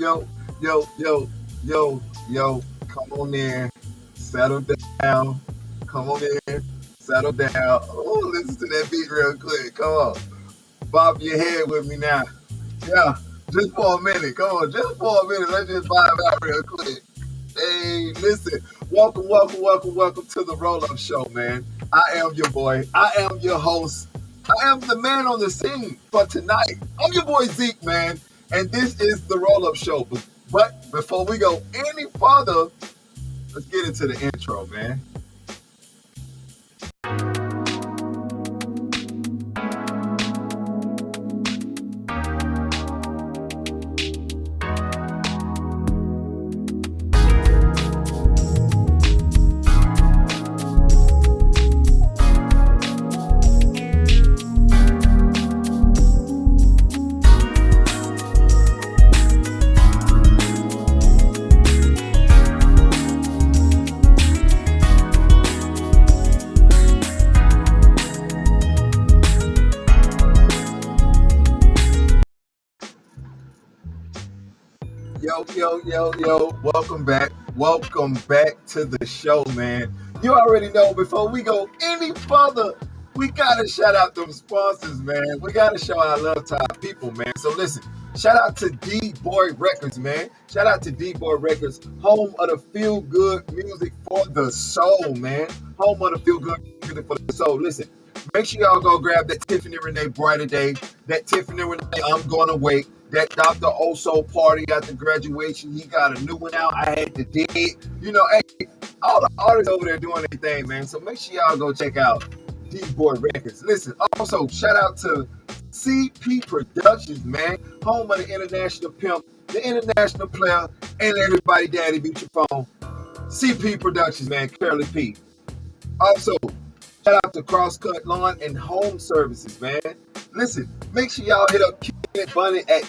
yo, come on in, settle down, come on in, settle down. Oh, listen to that beat real quick, come on. Bob your head with me now. Yeah, just for a minute, come on, just for a minute, let's just vibe out real quick. Hey, listen, welcome to the RollUp Show, man. I am your boy, I am your host, I am the man on the scene for tonight. I'm your boy Zeek, man, and this is the RollUp Show. But before we go any further, let's get into the intro, man. Yo, welcome back to the show, man. You already know, before we go any further, we gotta shout out them sponsors, man. We gotta show our love to our people, man. So listen, shout out to DBoy Records, man. Shout out to DBoy Records, home of the feel-good music for the soul, man. Home of the feel-good music for the soul. Listen, make sure y'all go grab that Tiffany Renee Brighter Day, that Tiffany Renee I'm Gonna Wait, that Dr. Oso party after graduation. He got a new one out. I had to dig. You know, hey, all the artists over there doing their thing, man. So make sure y'all go check out DBoy Records. Listen, also shout out to CP Productions, man. Home of the international pimp, the international player, and everybody daddy beat your phone. CP Productions, man. Curly P. Also, shout out to CrossCut Lawn and Home Services, man. Listen, make sure y'all hit up Bunny at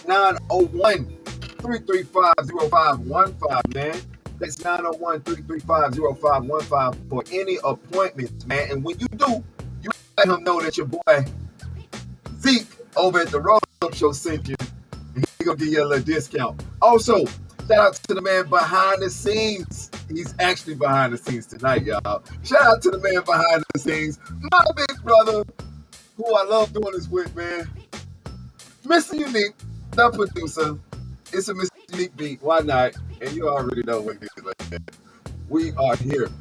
901-335-0515, man. That's 901-335-0515 for any appointments, man. And when you do, you let him know that your boy Zeek over at the RollUp Show sent you, and he's gonna give you a little discount. Also, shout out to the man behind the scenes. He's actually behind the scenes tonight, y'all. Shout out to the man behind the scenes, my big brother, who I love doing this with, man. MrUnique ThaProducer. It's a MrUnique beat. Why not? And you already know what it is like that. We are here.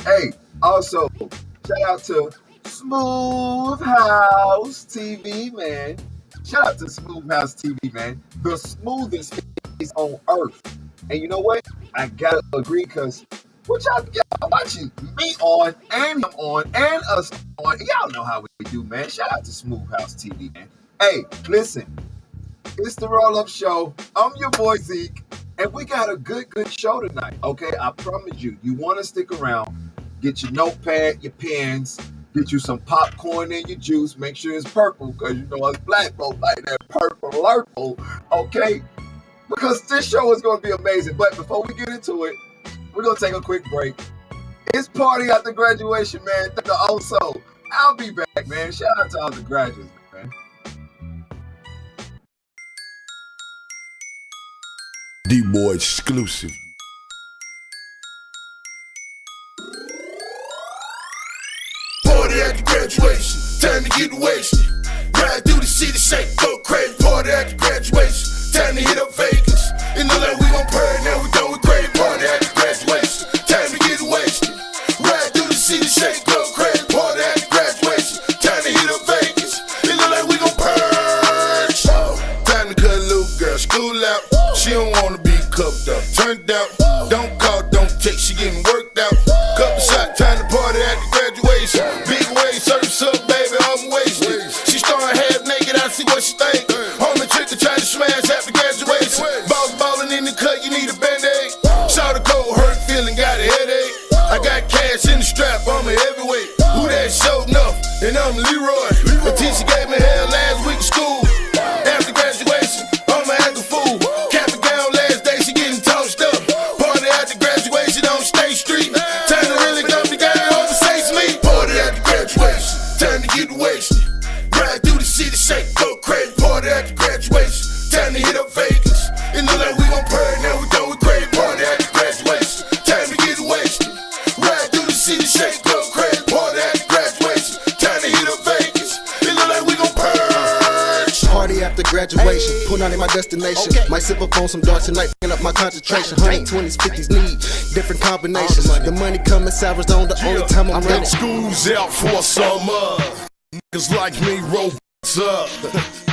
Hey, also, shout out to SmooveHouseTV, man. Shout out to SmooveHouseTV, man. The smoothest is on earth. And you know what? I gotta agree, because what y'all watching me on, and him on, and us on. Y'all know how we do, man. Shout out to SmooveHouseTV, man. Hey, listen, it's the RollUp Show. I'm your boy Zeek, and we got a good show tonight, okay? I promise you. You want to stick around, get your notepad, your pens, get you some popcorn and your juice. Make sure it's purple, because you know us black folks like that purple, okay? Because this show is going to be amazing. But before we get into it, we're going to take a quick break. It's party after graduation, man. Also, I'll be back, man. Shout out to all the graduates, man. DBoy exclusive. Party after graduation, time to get wasted. Ride through the city, shake, go crazy. Party after graduation, time to hit up Vegas. In the land we gon' party, now we done with crazy. Party after graduation, time to get wasted. Ride through the city, shake, go crazy. Party after graduation, time to hit up Vegas. In the land we gon' purge. Time to cut a little girl school out. She don't wanna be cupped up, turned out. Don't call, don't text, she getting worked out. Couple shot, time to party after graduation. Big wave, surf's up, baby, I'm wasted. She starting half naked, I see what she think. Homie trick to try to smash after graduation. Ballin' in the cut, you need a band-aid. Shout the cold, hurt feeling, got a headache. I got cash in the strap, I'm a heavyweight. Who that showed enough? And I'm Leroy. The teacher gave me hell last week in school. After graduation, I'ma act a fool. Cap and gown last day, she getting tossed up. Party after graduation on State Street. Time to really come together on the Saints meet. Party after graduation, time to get wasted. Ride through the city, shake, go crazy. Party after graduation, time to hit up Vegas. In the lab we gon' purge, now we done with grade party after graduation. Time to get wasted. Ride through the city, shake up, crazy party after graduation. Time to hit up Vegas. In the lab we gon' purge. Party after graduation, put on in my destination. Might sip up on some dark tonight, picking up my concentration. 120s, 50s need different combinations. The money coming savage on the only time I'm running. School's out for summer. Niggas like me roll up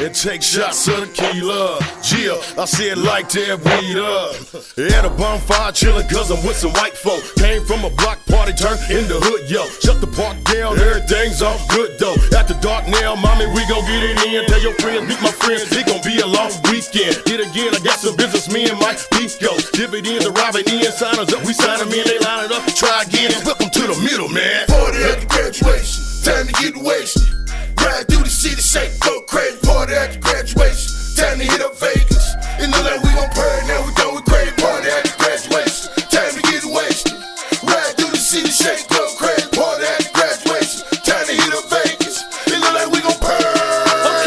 and take shots of tequila. Yeah, I said like that weed up. At a bonfire chillin' cause I'm with some white folk. Came from a block party, turned in the hood, yo. Shut the park down, everything's all good though. After dark now, mommy, we gon' get it in. Tell your friends, meet my friends, it gon' be a long weekend. Hit again, I got some business, me and my Pico. Dividends arriving in, signers up, we sign them in, they line it up, try again. Welcome to the middle, man. Party after graduation, time to get wasted. Ride through the city, shake, go crazy, party after graduation. Time to hit up Vegas. In the lab we gon' purge, now we done with crazy, party after graduation. Time to get wasted. Ride through the city, shake, go crazy, party after graduation. Time to hit up Vegas. In the lab we gon' purge.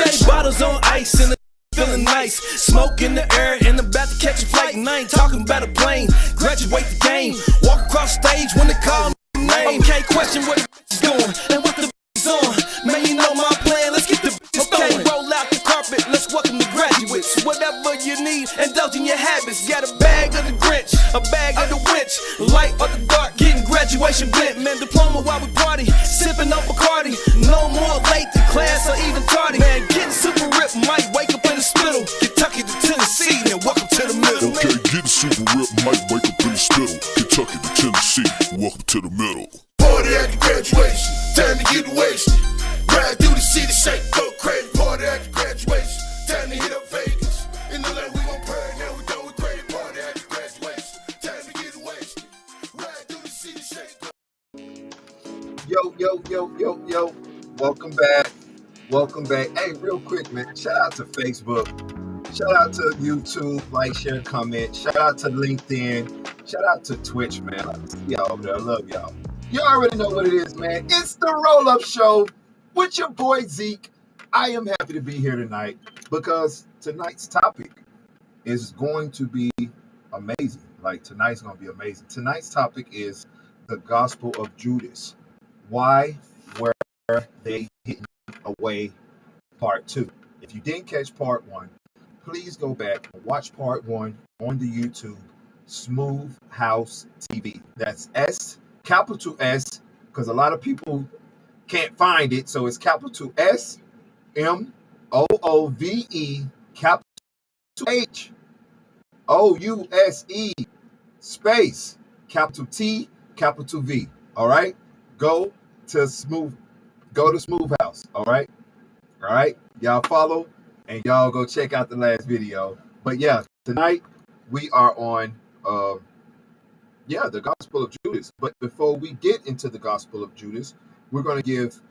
Okay, bottles on ice and the feeling nice. Smoke in the air and about to catch a flight. And I ain't talking about a plane. Graduate the game. Walk across stage when they call my name. Okay, question where the is going and what the is on. Man, you know my plan, let's get the okay, roll out the carpet, let's welcome the graduates. Whatever you need, indulge in your habits. Got a bag of the Grinch, a bag of the Winch, light or the dark, getting graduation bent. Man, diploma while we party, sipping on Bacardi. No more late to class or even tardy. Man, getting super ripped, might wake up in the spittle. Kentucky to Tennessee, and welcome to the middle. Okay, getting super ripped, might wake up in the spittle. Kentucky to Tennessee, welcome to the middle. Party after graduation, time to get wasted. Ride through the city, shake, go crazy. Party after graduation, time to hit up Vegas. In the lab we gon' purge, now we done with crazy. Party after graduation, time to get wasted. Ride through the city, shake, go. Yo. Welcome back. Welcome back. Hey, real quick, man. Shout out to Facebook. Shout out to YouTube. Like, share, comment. Shout out to LinkedIn. Shout out to Twitch, man. I see y'all over there. I love y'all. You already know what it is, man. It's the RollUp Show with your boy Zeek. I am happy to be here tonight because tonight's topic is going to be amazing. Like, tonight's going to be amazing. Tonight's topic is the Gospel of Judas. Why were they hidden away? Part 2. If you didn't catch part 1, please go back and watch part 1 on the YouTube SmooveHouseTV. That's capital S, because a lot of people can't find it, so it's capital SMOOVE, capital HOUSE, space, capital T, capital V. All right, go to Smooth House. All right, y'all follow and y'all go check out the last video. But yeah, tonight we are on the Gospel of Judas. But before we get into the Gospel of Judas, we're going to give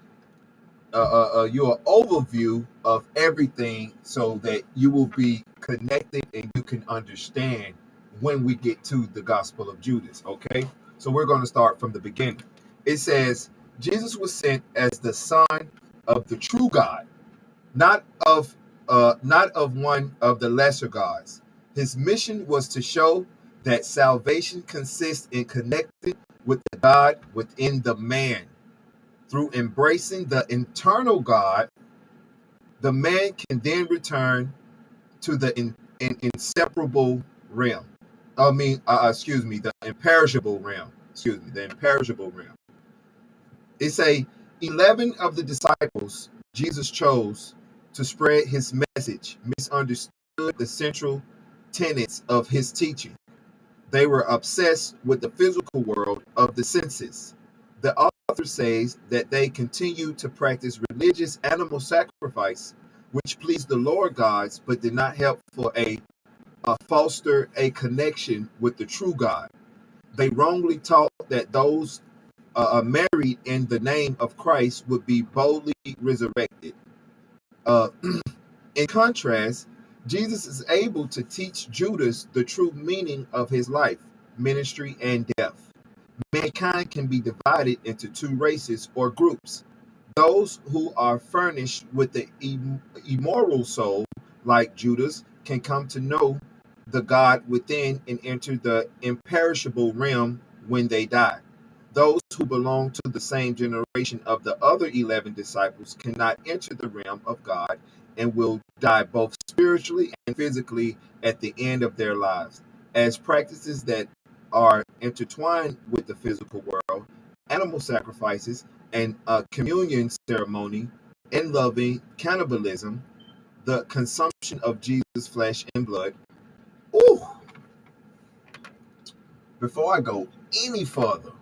you an overview of everything so that you will be connected and you can understand when we get to the Gospel of Judas, okay? So we're going to start from the beginning. It says, Jesus was sent as the Son of the true God, not of one of the lesser gods. His mission was to show that salvation consists in connecting with the God within the man. Through embracing the internal God, the man can then return to the inseparable realm. The imperishable realm. The imperishable realm. It's 11 of the disciples Jesus chose to spread his message misunderstood the central tenets of his teaching. They were obsessed with the physical world of the senses. The author says that they continued to practice religious animal sacrifice, which pleased the lower gods, but did not help foster a connection with the true God. They wrongly taught that those married in the name of Christ would be boldly resurrected. In contrast, Jesus is able to teach Judas the true meaning of his life, ministry, and death. Mankind can be divided into two races or groups. Those who are furnished with the immoral soul, like Judas, can come to know the God within and enter the imperishable realm when they die. Those who belong to the same generation of the other 11 disciples cannot enter the realm of God and will die both spiritually and physically at the end of their lives. As practices that are intertwined with the physical world, animal sacrifices, and a communion ceremony, and loving cannibalism, the consumption of Jesus' flesh and blood. Ooh! Before I go any further,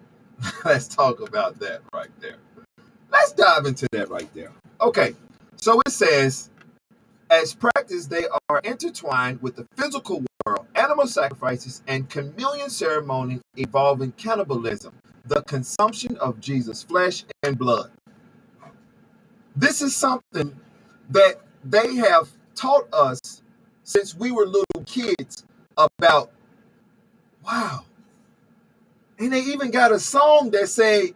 let's talk about that right there. Let's dive into that right there. Okay, so it says, as practice, they are intertwined with the physical world, animal sacrifices, and communion ceremony involving cannibalism, the consumption of Jesus' flesh and blood. This is something that they have taught us since we were little kids about. Wow. And they even got a song that say,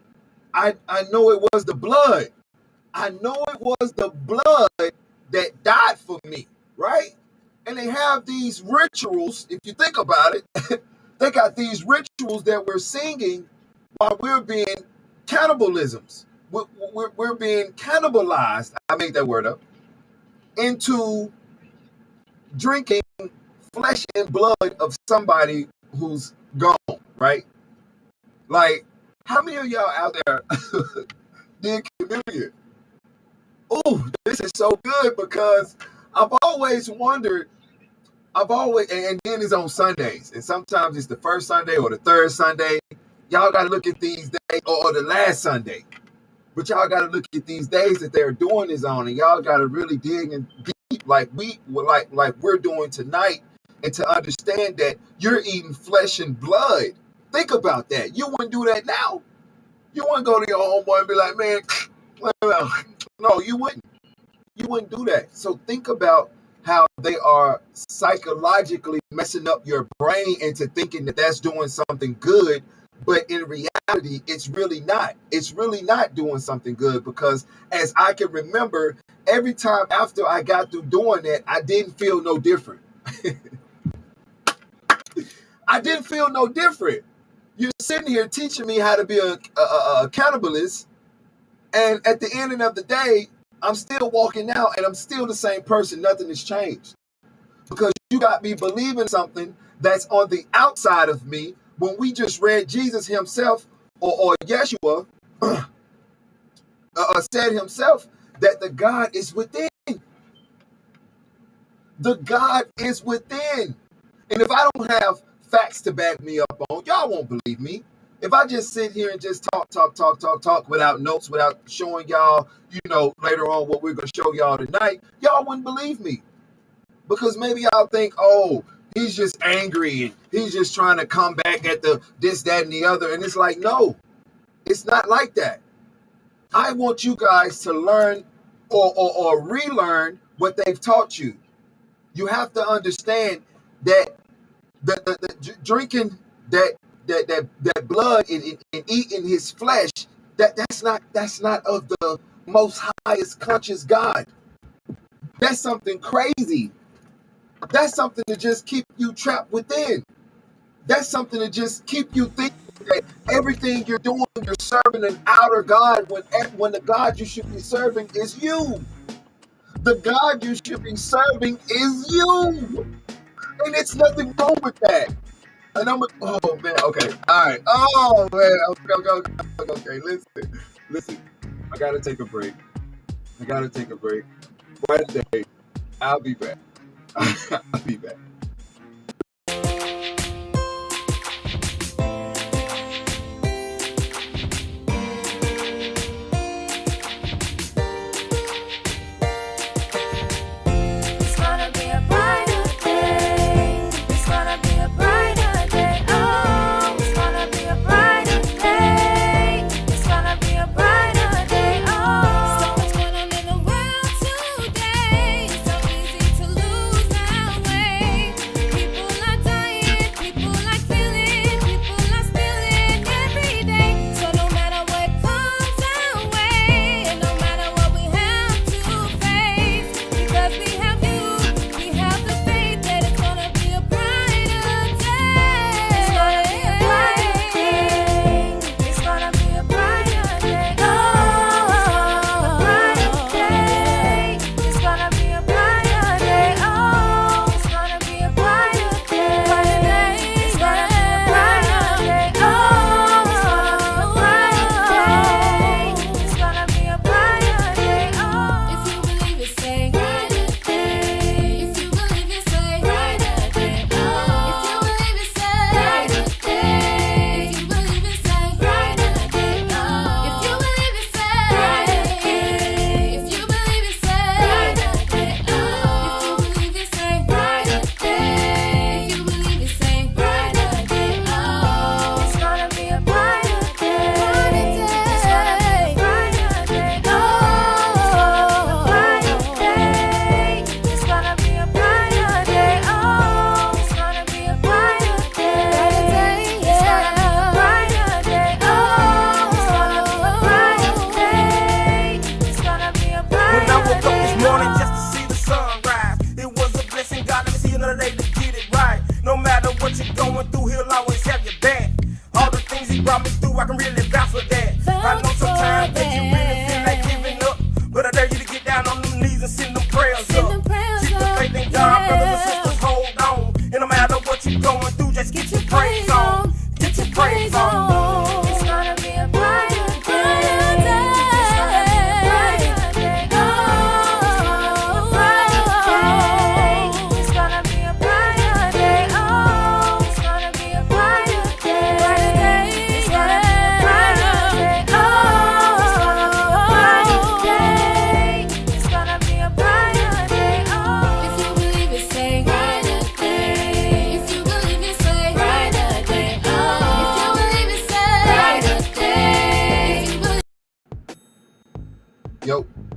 I know it was the blood. I know it was the blood that died for me, right? And they have these rituals, if you think about it, they got these rituals that we're singing while we're being cannibalisms. We're being cannibalized, I made that word up, into drinking flesh and blood of somebody who's gone, right? Like, how many of y'all out there did communion? Oh, this is so good because I've always wondered, and then it's on Sundays, and sometimes it's the first Sunday or the third Sunday. Y'all got to look at these days, or the last Sunday. But y'all got to look at these days that they're doing this on, and y'all got to really dig in deep, like we're doing tonight, and to understand that you're eating flesh and blood. Think about that. You wouldn't do that now. You wouldn't go to your homeboy and be like, man, no, you wouldn't. You wouldn't do that. So think about how they are psychologically messing up your brain into thinking that that's doing something good. But in reality, it's really not. It's really not doing something good, because as I can remember, every time after I got through doing that, I didn't feel no different. I didn't feel no different. You're sitting here teaching me how to be a cannibalist, and at the end of the day, I'm still walking out and I'm still the same person. Nothing has changed, because you got me believing something that's on the outside of me, when we just read Jesus himself, or Yeshua said himself that the God is within. The God is within. And if I don't have facts to back me up on, y'all won't believe me. If I just sit here and just talk without notes, without showing y'all, later on what we're going to show y'all tonight, y'all wouldn't believe me. Because maybe y'all think, oh, he's just angry and he's just trying to come back at the this, that, and the other. And it's like, no, it's not like that. I want you guys to learn or relearn what they've taught you. You have to understand that the drinking that blood and eating his flesh, that's not of the most highest conscious God. That's something crazy. That's something to just keep you trapped within. That's something to just keep you thinking that everything you're doing, you're serving an outer God, when the God you should be serving is you. The God you should be serving is you. And it's nothing wrong with that. And oh man, okay, all right. Oh man, okay, listen. I gotta take a break. One day, I'll be back. I'll be back. Way.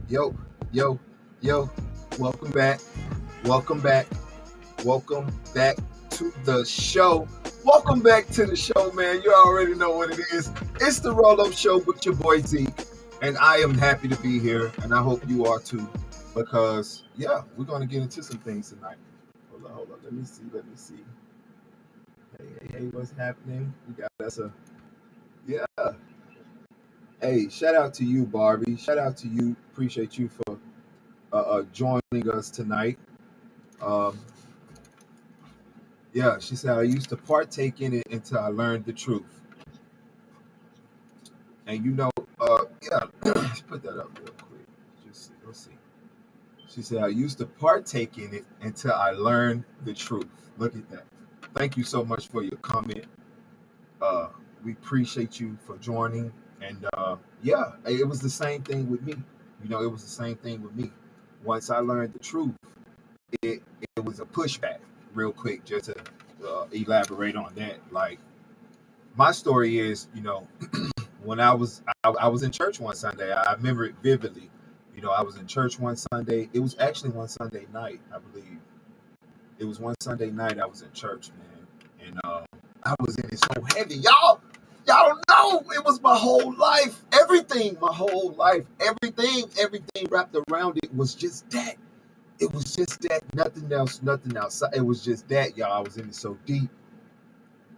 Yo, yo, yo. Welcome back. Welcome back. Welcome back to the show. Welcome back to the show, man. You already know what it is. It's the RollUp Show with your boy Zeek. And I am happy to be here. And I hope you are too. Because, yeah, we're going to get into some things tonight. Hold on. Let me see. Hey, what's happening? We got us a, yeah. Hey, shout out to you, Barbie. Shout out to you. Appreciate you for joining us tonight. Yeah, she said I used to partake in it until I learned the truth. And yeah, let's put that up real quick. Let's see. She said I used to partake in it until I learned the truth. Look at that. Thank you so much for your comment. We appreciate you for joining. And yeah, it was the same thing with me. It was the same thing with me. Once I learned the truth, it was a pushback. Real quick, just to elaborate on that. Like, my story is, when I was in church one Sunday. I remember it vividly. I was in church one Sunday. It was actually one Sunday night, I believe. It was one Sunday night I was in church, man. And I was in it so heavy. Y'all don't know. It was my whole life. Everything, my whole life. Everything wrapped around it was just that. It was just that, nothing else, nothing outside. It was just that, y'all. I was in it so deep.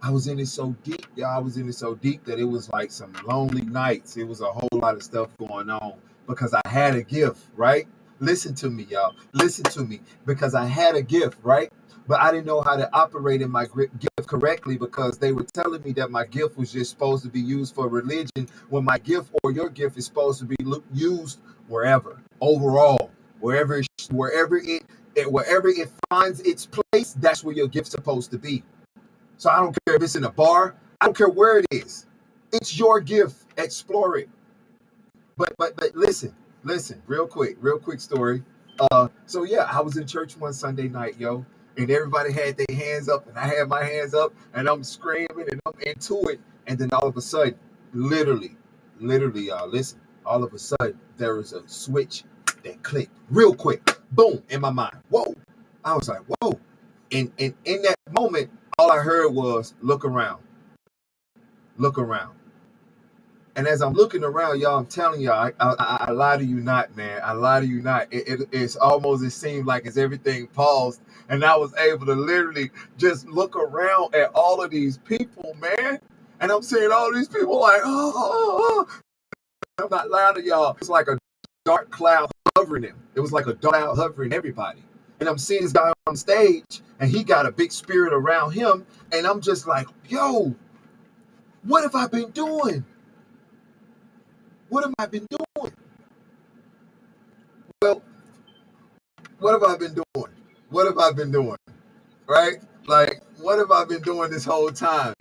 I was in it so deep, y'all. I was in it so deep that it was like some lonely nights. It was a whole lot of stuff going on because I had a gift, right? Listen to me, y'all. Listen to me. Because I had a gift, right? But I didn't know how to operate in my gift correctly because they were telling me that my gift was just supposed to be used for religion when my gift or your gift is supposed to be used wherever, overall. Wherever it finds its place, that's where your gift's supposed to be. So I don't care if it's in a bar. I don't care where it is. It's your gift. Explore it. But listen, real quick story. So yeah, I was in church one Sunday night, yo, and everybody had their hands up, and I had my hands up, and I'm screaming, and I'm into it, and then all of a sudden, literally, y'all, listen. All of a sudden, there was a switch that clicked real quick, boom, in my mind. Whoa. I was like, whoa. And in that moment, all I heard was look around. And as I'm looking around, y'all, I'm telling y'all, I lie to you not, man. I lie to you not. It's almost, it seemed like as everything paused, and I was able to literally just look around at all of these people, man. And I'm seeing all these people like, oh. I'm not lying to y'all. It's like a dark cloud hovering him. It was like a dark cloud hovering everybody. And I'm seeing this guy on stage, and he got a big spirit around him. And I'm just like, yo, what have I been doing? What have I been doing? Well, what have I been doing? What have I been doing? Right? Like, what have I been doing this whole time?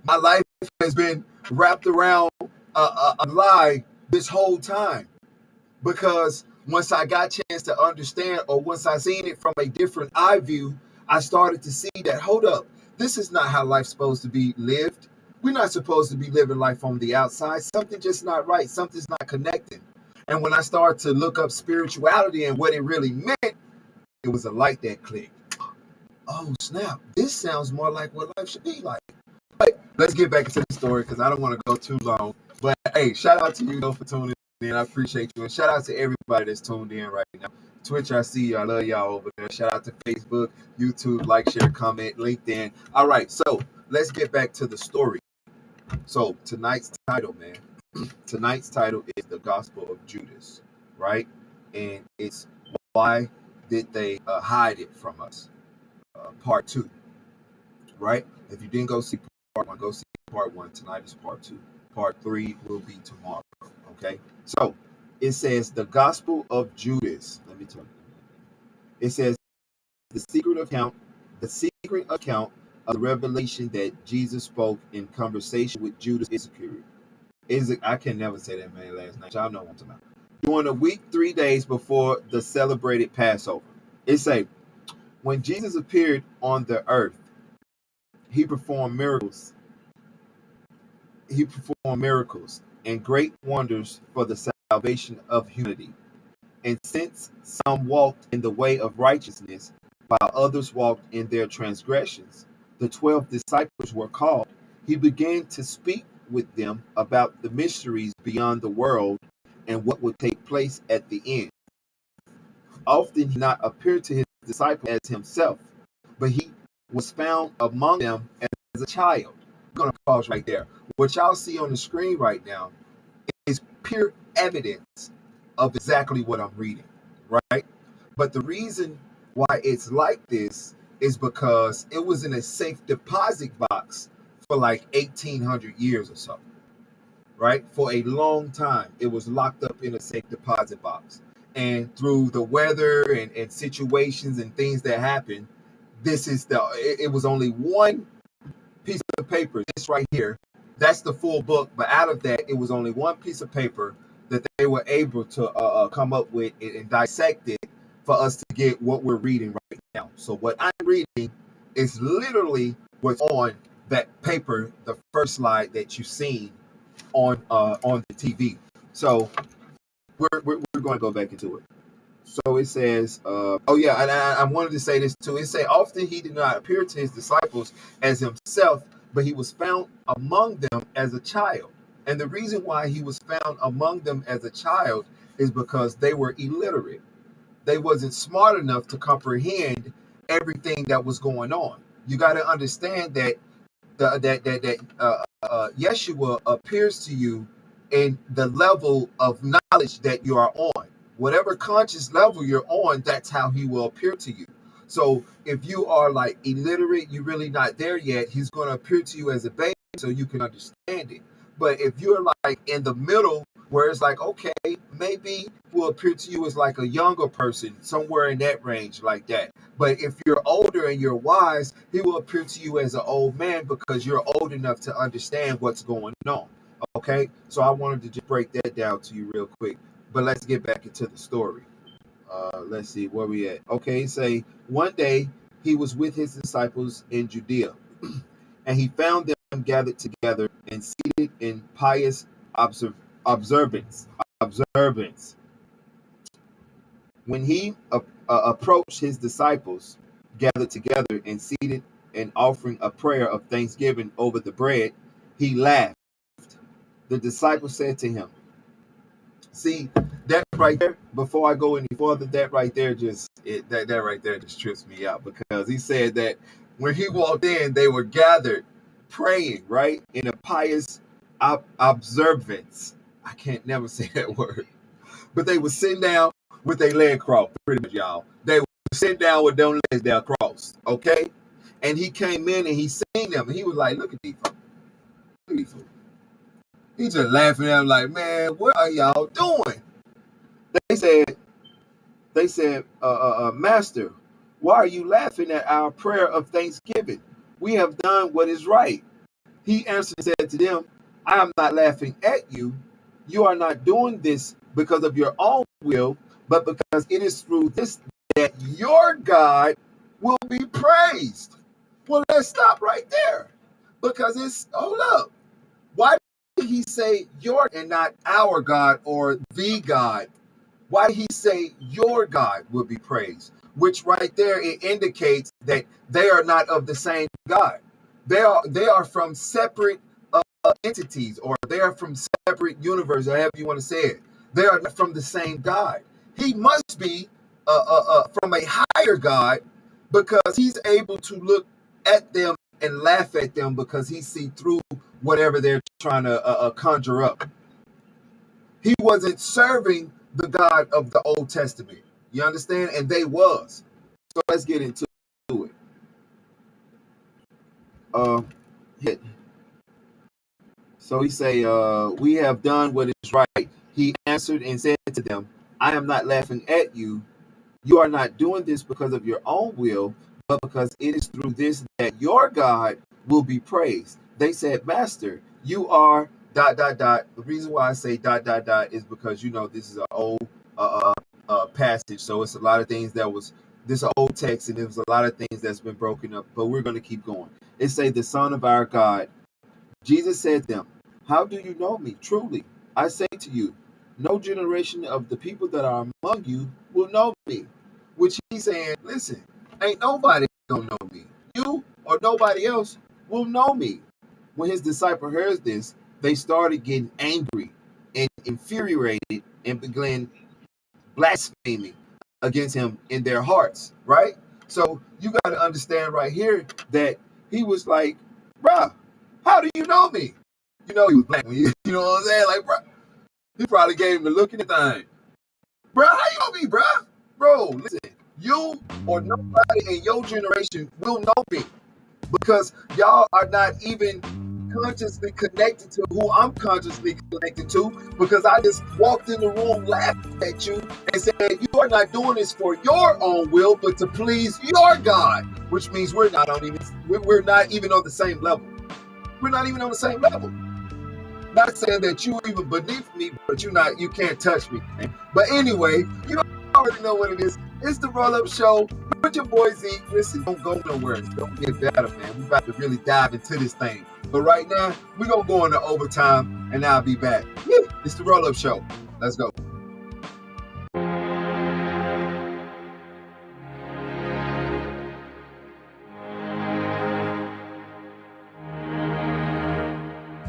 My life has been wrapped around a lie this whole time. Because once I got a chance to understand, or once I seen it from a different eye view, I started to see that, hold up, this is not how life's supposed to be lived. We're not supposed to be living life on the outside. Something just not right. Something's not connecting. And when I started to look up spirituality and what it really meant, it was a light that clicked. Oh, snap. This sounds more like what life should be like. But let's get back into the story because I don't want to go too long. But, hey, shout out to you, though, for tuning in. I appreciate you. And shout out to everybody that's tuned in right now. Twitch, I see you. I love y'all over there. Shout out to Facebook, YouTube, like, share, comment, LinkedIn. All right, so let's get back to the story. So tonight's title, man. Tonight's title is The Gospel of Judas, right? And it's why did they hide it from us? Part 2, right? If you didn't go see part 1, go see part 1. Tonight is part 2. Part 3 will be tomorrow, okay? So it says The Gospel of Judas. Let me tell you. It says the secret account of the revelation that Jesus spoke in conversation with Judas Iscariot. I can never say that man last night. Y'all know what I'm talking about. During a week, 3 days before the celebrated Passover. It say, when Jesus appeared on the earth, he performed miracles. He performed miracles and great wonders for the salvation of humanity. And since some walked in the way of righteousness, while others walked in their transgressions, the 12 disciples were called. He began to speak with them about the mysteries beyond the world and what would take place at the end. Often he did not appear to his disciples as himself, but he was found among them as a child. I'm going to pause right there. What y'all see on the screen right now is pure evidence of exactly what I'm reading, right? But the reason why it's like this is because it was in a safe deposit box for like 1800 years or so, right? For a long time, it was locked up in a safe deposit box. And through the weather and situations and things that happened, it was only one piece of paper, this right here. That's the full book, but out of that, it was only one piece of paper that they were able to come up with and dissect it for us to get what we're reading right now. So what I'm reading is literally what's on that paper, the first slide that you've seen on the TV. So we're going to go back into it. So it says, oh yeah, and I wanted to say this too. It say often he did not appear to his disciples as himself, but he was found among them as a child. And the reason why he was found among them as a child is because they were illiterate. They wasn't smart enough to comprehend everything that was going on. You got to understand that Yeshua appears to you in the level of knowledge that you are on. Whatever conscious level you're on, that's how he will appear to you. So if you are like illiterate, you're really not there yet, he's going to appear to you as a baby so you can understand it. But if you're like in the middle, where it's like, okay, maybe will appear to you as like a younger person, somewhere in that range like that. But if you're older and you're wise, he will appear to you as an old man because you're old enough to understand what's going on. Okay, so I wanted to just break that down to you real quick. But let's get back into the story. Let's see where we at. Okay, say one day he was with his disciples in Judea, and he found them gathered together and seated in pious observance. When he approached his disciples gathered together and seated and offering a prayer of thanksgiving over the bread, he laughed. The disciples said to him, see, that right there, before I go any further, that right there just trips me out, because he said that when he walked in, they were gathered praying, right, in a pious observance. I can't never say that word. But they were sitting down with their leg crossed, pretty much, y'all. They were sitting down with their legs down crossed, okay? And he came in and he seen them, and he was like, look at these folks. Look at these folks. He just laughing at him like, man, what are y'all doing? They said, Master, why are you laughing at our prayer of thanksgiving? We have done what is right. He answered and said to them, I am not laughing at you. You are not doing this because of your own will, but because it is through this that your God will be praised. Well, let's stop right there, because hold up. Why did he say your and not our God or the God? Why did he say your God will be praised? Which right there, it indicates that they are not of the same God. They are from separate entities, or they are from separate universes, however you want to say it. They are not from the same God. He must be from a higher God, because he's able to look at them and laugh at them because he see through whatever they're trying to conjure up. He wasn't serving the God of the Old Testament. You understand? And they was. So let's get into it. So he say, we have done what is right. He answered and said to them, I am not laughing at you. You are not doing this because of your own will, but because it is through this that your God will be praised. They said, Master, you are ... The reason why I say ... is because, you know, this is an old passage. So it's a lot of things this is an old text, and there was a lot of things that's been broken up, but we're going to keep going. It say, the Son of our God. Jesus said to them, how do you know me? Truly, I say to you, no generation of the people that are among you will know me. Which he's saying, listen, ain't nobody gonna know me. You or nobody else will know me. When his disciple heard this, they started getting angry and infuriated and began blaspheming against him in their hearts, right? So you got to understand right here that he was like, bruh, how do you know me? You know he was black. You know what I'm saying? Like, bruh, he probably gave him the look in the thing. Bruh, how you know me, bruh? Bro, listen, you or nobody in your generation will know me because y'all are not even consciously connected to who I'm consciously connected to, because I just walked in the room laughing at you and said you are not doing this for your own will but to please your God, which means we're not even on the same level. We're not even on the same level. Not saying that you even beneath me, but you can't touch me, man. But anyway, you already know what it is. It's the Roll-Up Show with your boy Zeek. Listen, don't go nowhere. It's gonna get better, man. We're about to really dive into this thing. But right now, we're gonna go into overtime and I'll be back. It's the Roll-Up Show. Let's go.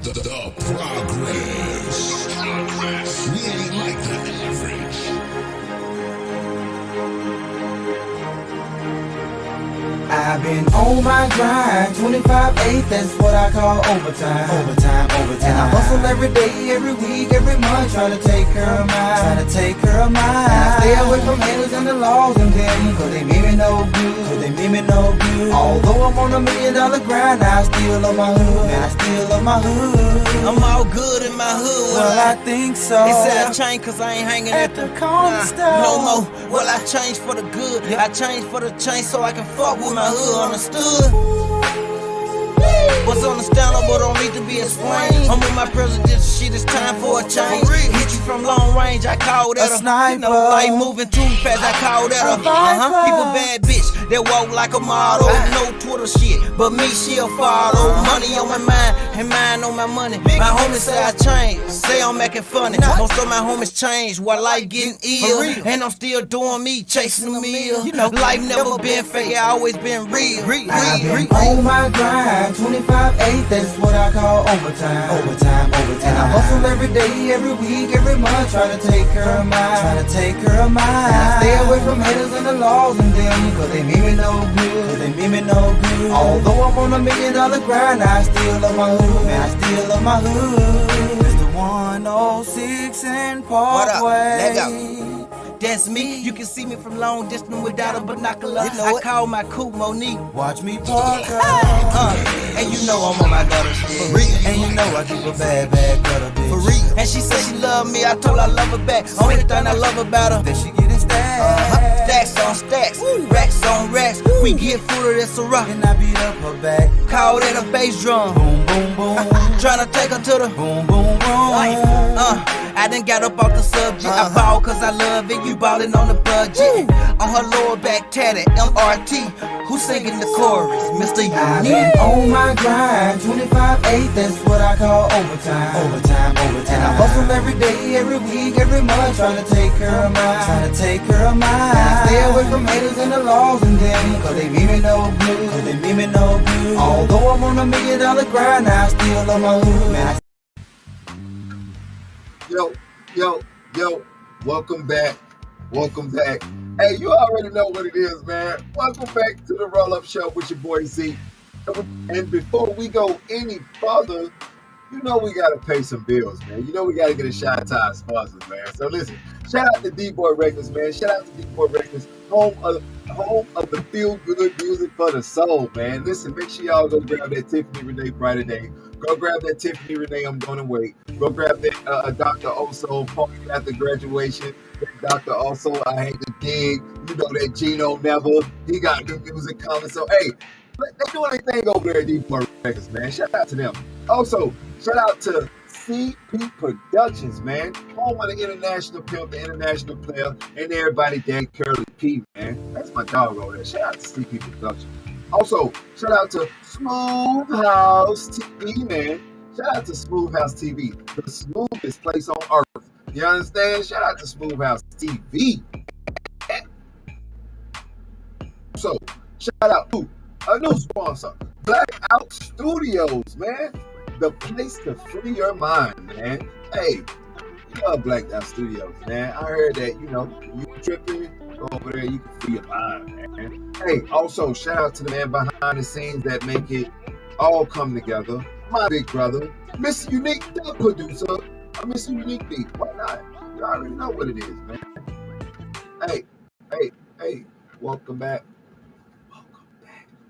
The progress. We ain't like the average. I've been on my grind, 25/8, that's what I call overtime. Overtime. And I hustle every day, every week, every month, trying to take care of mine. And I stay away from haters and the laws and them, cause they mean me no good. Although I'm on $1 million grind, I still love my hood, man, I still love my hood. I'm all good in my hood. Well, I think so. They said I changed cause I ain't hanging at the corner store. No more. Well, I changed for the good. I changed for the change so I can fuck with my hood. Understood? What's understandable don't need to be explained. I'm with my president, shit, it's time for a change. Hit you from long range, I call that a sniper. You know, like moving too fast, I call that a People bad bitch, that walk like a model. No Twitter shit, but me, she'll follow. Money on my mind, and mine on my money. My homies say I changed, say I'm making funny. Most of my homies changed while life getting ill. And I'm still doing me, chasing the meal. You know, life never been fake, I always been real. I've been on my grind, 25/8, that's what I call overtime. And I hustle every day, every week, every month, trying to take care of mine. And I stay away from haters and the laws and them, cause they mean me no good. Although I'm on $1 million grind, I still love my hood, man, I still love my hood. It's the 106 and Parkway. Let go. That's me. You can see me from long distance without a binocular. I call my coupe Monique. Watch me park up. And you know I'm on my gutter shit. For real. And you know I keep a bad gutter, bitch. For real. And she said she love me. I told her I love her back. Only thing I love about her. Then she getting stacks. Stacks on stacks. Racks on racks. We get food that's a rock. And I beat up her back. Call that a bass drum. Boom, boom, boom. Tryna take her to the boom, boom, boom. I done got up off the subject. I ball cause I love it. You ballin' on the budget. On her lower back tatted, MRT. Who's singing the chorus? MrUnique. I've been on my grind, 25/8, that's what I call overtime. And I hustle every day, every week, every month, trying to take care of mine. And I stay away from haters and the laws and them, cause they mean me no good. Although I'm on $1 million grind, I still love my hood, man. Yo, welcome back. Hey, you already know what it is, man. Welcome back to the Roll-Up Show with your boy Zeek. And before we go any further, you know we gotta pay some bills, man. You know we gotta get a shout out to our sponsors, man. So listen, shout out to DBoy Records, man. Shout out to DBoy Records, home of the feel good music for the soul, man. Listen, make sure y'all go grab that Tiffany Renee Friday Day. Go grab that Tiffany Renee, I'm Gonna Wait. Go grab that Dr. Oso, Party After Graduation. Dr. Oso, I Hate to Dig. You know that Gino Never. He got new music coming. So, hey, they doing their thing over there at DBoy Records, man. Shout out to them. Also, shout out to CP Productions, man. Home of the international pimp, the international player, and everybody there, Curly P, man. That's my dog over there. Shout out to CP Productions. Also, shout out to SmooveHouseTV, man. Shout out to SmooveHouseTV, the smoothest place on earth You understand? Shout out to SmooveHouseTV. So, shout out to a new sponsor, Blackout Studios, man. The place to free your mind, man. Hey, you love Blackout Studios, man. I heard that, you tripping, go over there, you can free your mind, man. Hey, also, shout out to the man behind the scenes that make it all come together. My big brother, MrUnique ThaProducer. Mr. Unique Beat. Why not? You already know what it is, man. Hey, welcome back.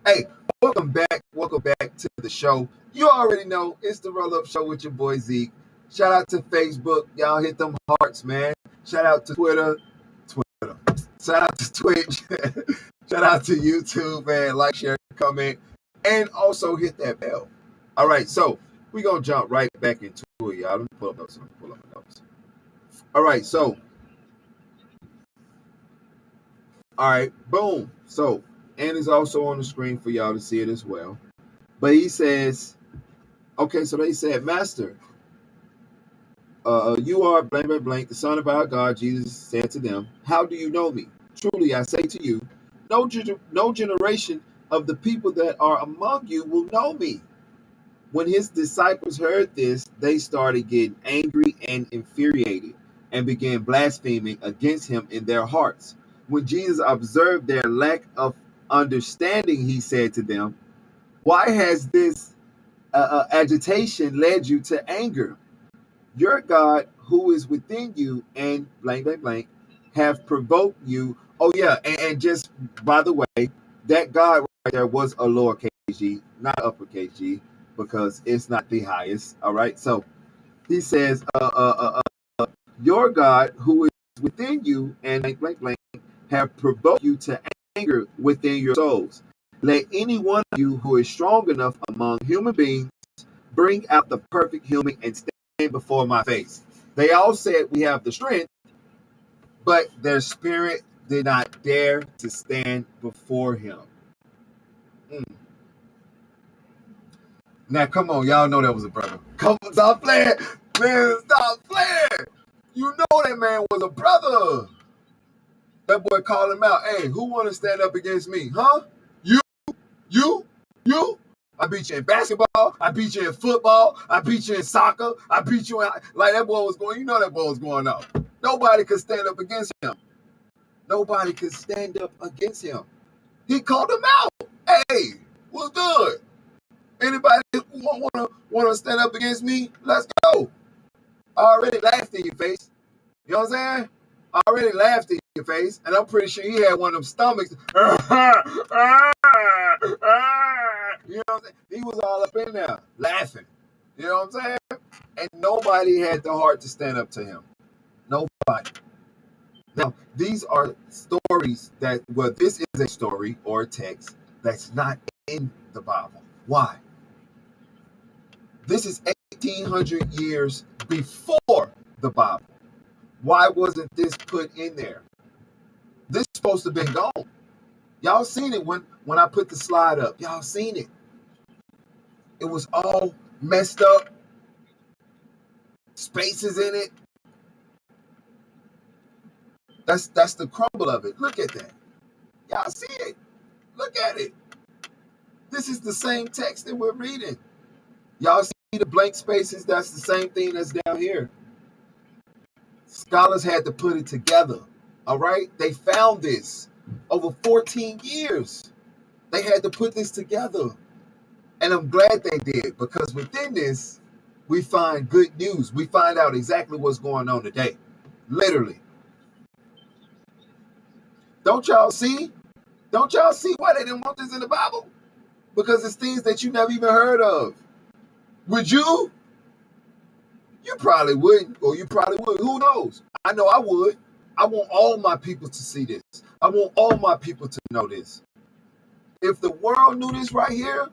Hey, welcome back to the show. You already know it's the RollUp Show with your boy Zeek. Shout out to Facebook. Y'all hit them hearts, man. Shout out to Twitter. Shout out to Twitch. Shout out to YouTube, man. Like, share, comment, and also hit that bell. All right, so we're going to jump right back into it, y'all. Let me pull up my notes. All right, so. All right, boom. So, and it's also on the screen for y'all to see it as well. But he says, okay, so they said, Master, you are blank, blank, blank, the Son of our God. Jesus said to them, how do you know me? Truly, I say to you, no generation of the people that are among you will know me. When his disciples heard this, they started getting angry and infuriated and began blaspheming against him in their hearts. When Jesus observed their lack of understanding, he said to them, why has this agitation led you to anger? Your God, who is within you and blank, blank, blank, have provoked you. Oh, yeah, and just by the way, that God right there was a lowercase g, not uppercase g, because it's not the highest. All right, so he says, your God, who is within you and blank, blank, blank, have provoked you to anger within your souls. Let any one of you who is strong enough among human beings bring out the perfect human and stand before my face. They all said we have the strength, but their spirit did not dare to stand before him. Now, come on, y'all know that was a brother. Come on, stop playing. Man, stop playing. You know that man was a brother. That boy called him out. Hey, who want to stand up against me? Huh? You? I beat you in basketball. I beat you in football. I beat you in soccer. I beat you in... Like, that boy was going... You know that boy was going up. Nobody could stand up against him. Nobody could stand up against him. He called him out. Hey, what's good? Anybody want to stand up against me? Let's go. I already laughed in your face. You know what I'm saying? I already laughed in your face, and I'm pretty sure he had one of them stomachs. You know what I'm saying? He was all up in there laughing. You know what I'm saying? And nobody had the heart to stand up to him. Nobody. Now, these are stories that, well, this is a story or a text that's not in the Bible. Why? This is 1,800 years before the Bible. Why wasn't this put in there? This is supposed to have been gone. Y'all seen it when I put the slide up. Y'all seen it. It was all messed up. Spaces in it. That's the crumble of it. Look at that. Y'all see it. Look at it. This is the same text that we're reading. Y'all see the blank spaces? That's the same thing that's down here. Scholars had to put it together. All right? They found this over 14 years. They had to put this together. And I'm glad they did, because within this, we find good news. We find out exactly what's going on today. Literally. Don't y'all see? Don't y'all see why they didn't want this in the Bible? Because it's things that you never even heard of. Would you? You probably wouldn't, or you probably would. Who knows? I know I would. I want all my people to see this. I want all my people to know this. If the world knew this right here,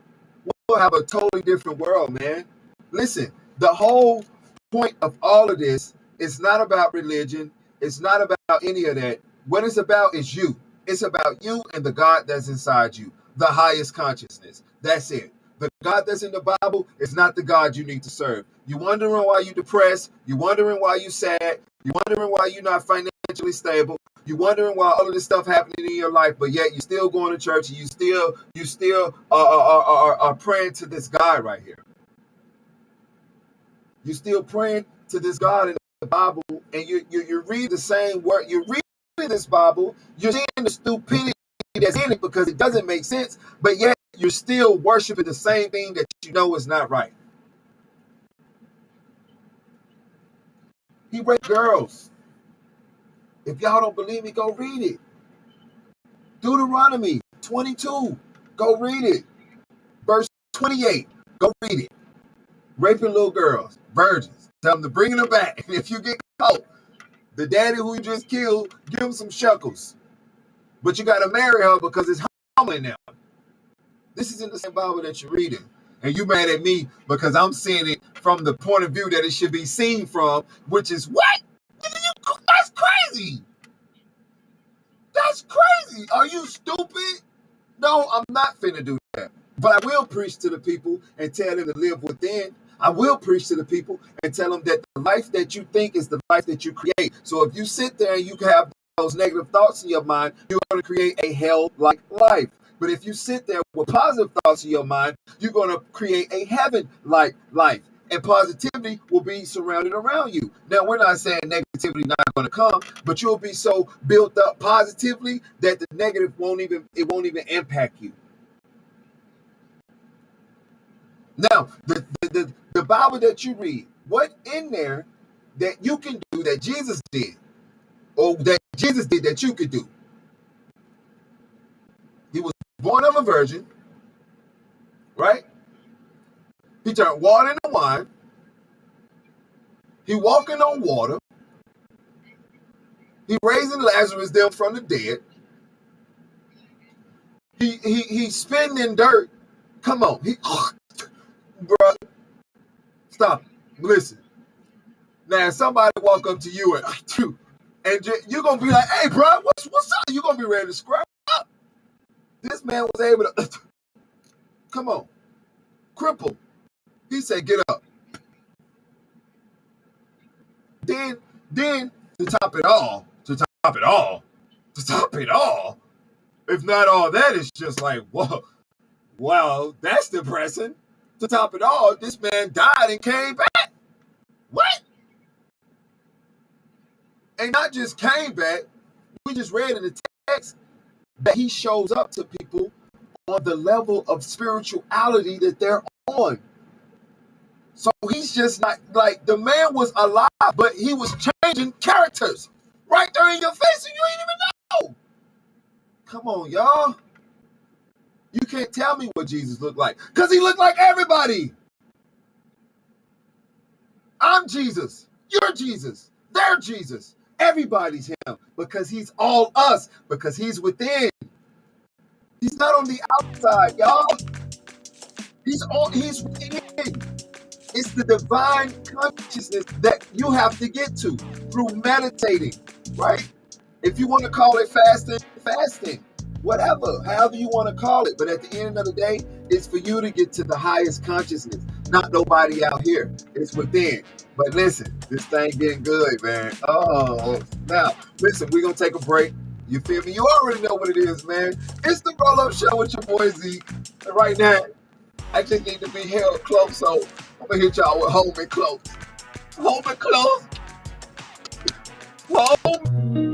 we'll have a totally different world, man. Listen, the whole point of all of this is not about religion. It's not about any of that. What it's about is you. It's about you and the God that's inside you, the highest consciousness. That's it. The God that's in the Bible is not the God you need to serve. You wondering why you depressed. You wondering why you sad. You wondering why you're not financially stable. You wondering why all of this stuff happening in your life, but yet you still going to church and you still are praying to this God right here. You still praying to this God in the Bible, and you read the same word. You read this Bible. You're seeing the stupidity that's in it because it doesn't make sense, but yet you're still worshiping the same thing that you know is not right. He raped girls. If y'all don't believe me, go read it. Deuteronomy 22, go read it. Verse 28, go read it. Raping little girls, virgins. Tell them to bring them back. And if you get caught, the daddy who you just killed, give him some shekels. But you got to marry her because it's homely now. This is in the same Bible that you're reading. And you mad at me because I'm seeing it from the point of view that it should be seen from, which is what? That's crazy. That's crazy. Are you stupid? No, I'm not finna do that. But I will preach to the people and tell them to live within. I will preach to the people and tell them that the life that you think is the life that you create. So if you sit there and you have those negative thoughts in your mind, you're going to create a hell-like life. But if you sit there with positive thoughts in your mind, you're going to create a heaven-like life. And positivity will be surrounded around you. Now, we're not saying negativity not going to come, but you'll be so built up positively that the negative won't even impact you. Now, the Bible that you read, what in there that you can do that Jesus did, or that Jesus did that you could do? He was born of a virgin, right? He turned water into wine. He walking on water. He raising Lazarus down from the dead. He spitting in dirt. Come on, bro, stop. Listen. Now, somebody walk up to you and you're gonna be like, "Hey, bro, what's up?" You're gonna be ready to scrap up. This man was able to come on, cripple. He said, "Get up." Then to top it all, if not all that, it's just like, whoa, well, that's depressing. To top it all, this man died and came back. What? And not just came back, we just read in the text that he shows up to people on the level of spirituality that they're on. So he's just not like, the man was alive, but he was changing characters right there in your face and you ain't even know. Come on, y'all. You can't tell me what Jesus looked like because he looked like everybody. I'm Jesus. You're Jesus. They're Jesus. Everybody's him because he's all us, because he's within. He's not on the outside, y'all. He's within. It's the divine consciousness that you have to get to through meditating, right? If you want to call it fasting, whatever, however you want to call it. But at the end of the day, it's for you to get to the highest consciousness, not nobody out here. It's within. But listen, this thing getting good, man. Oh, now, listen, we're going to take a break. You feel me? You already know what it is, man. It's the RollUp Show with your boy Zeek. And right now, I just need to be held close, so I'm going to hit y'all with Hold Me Close. Hold me close. Hold me.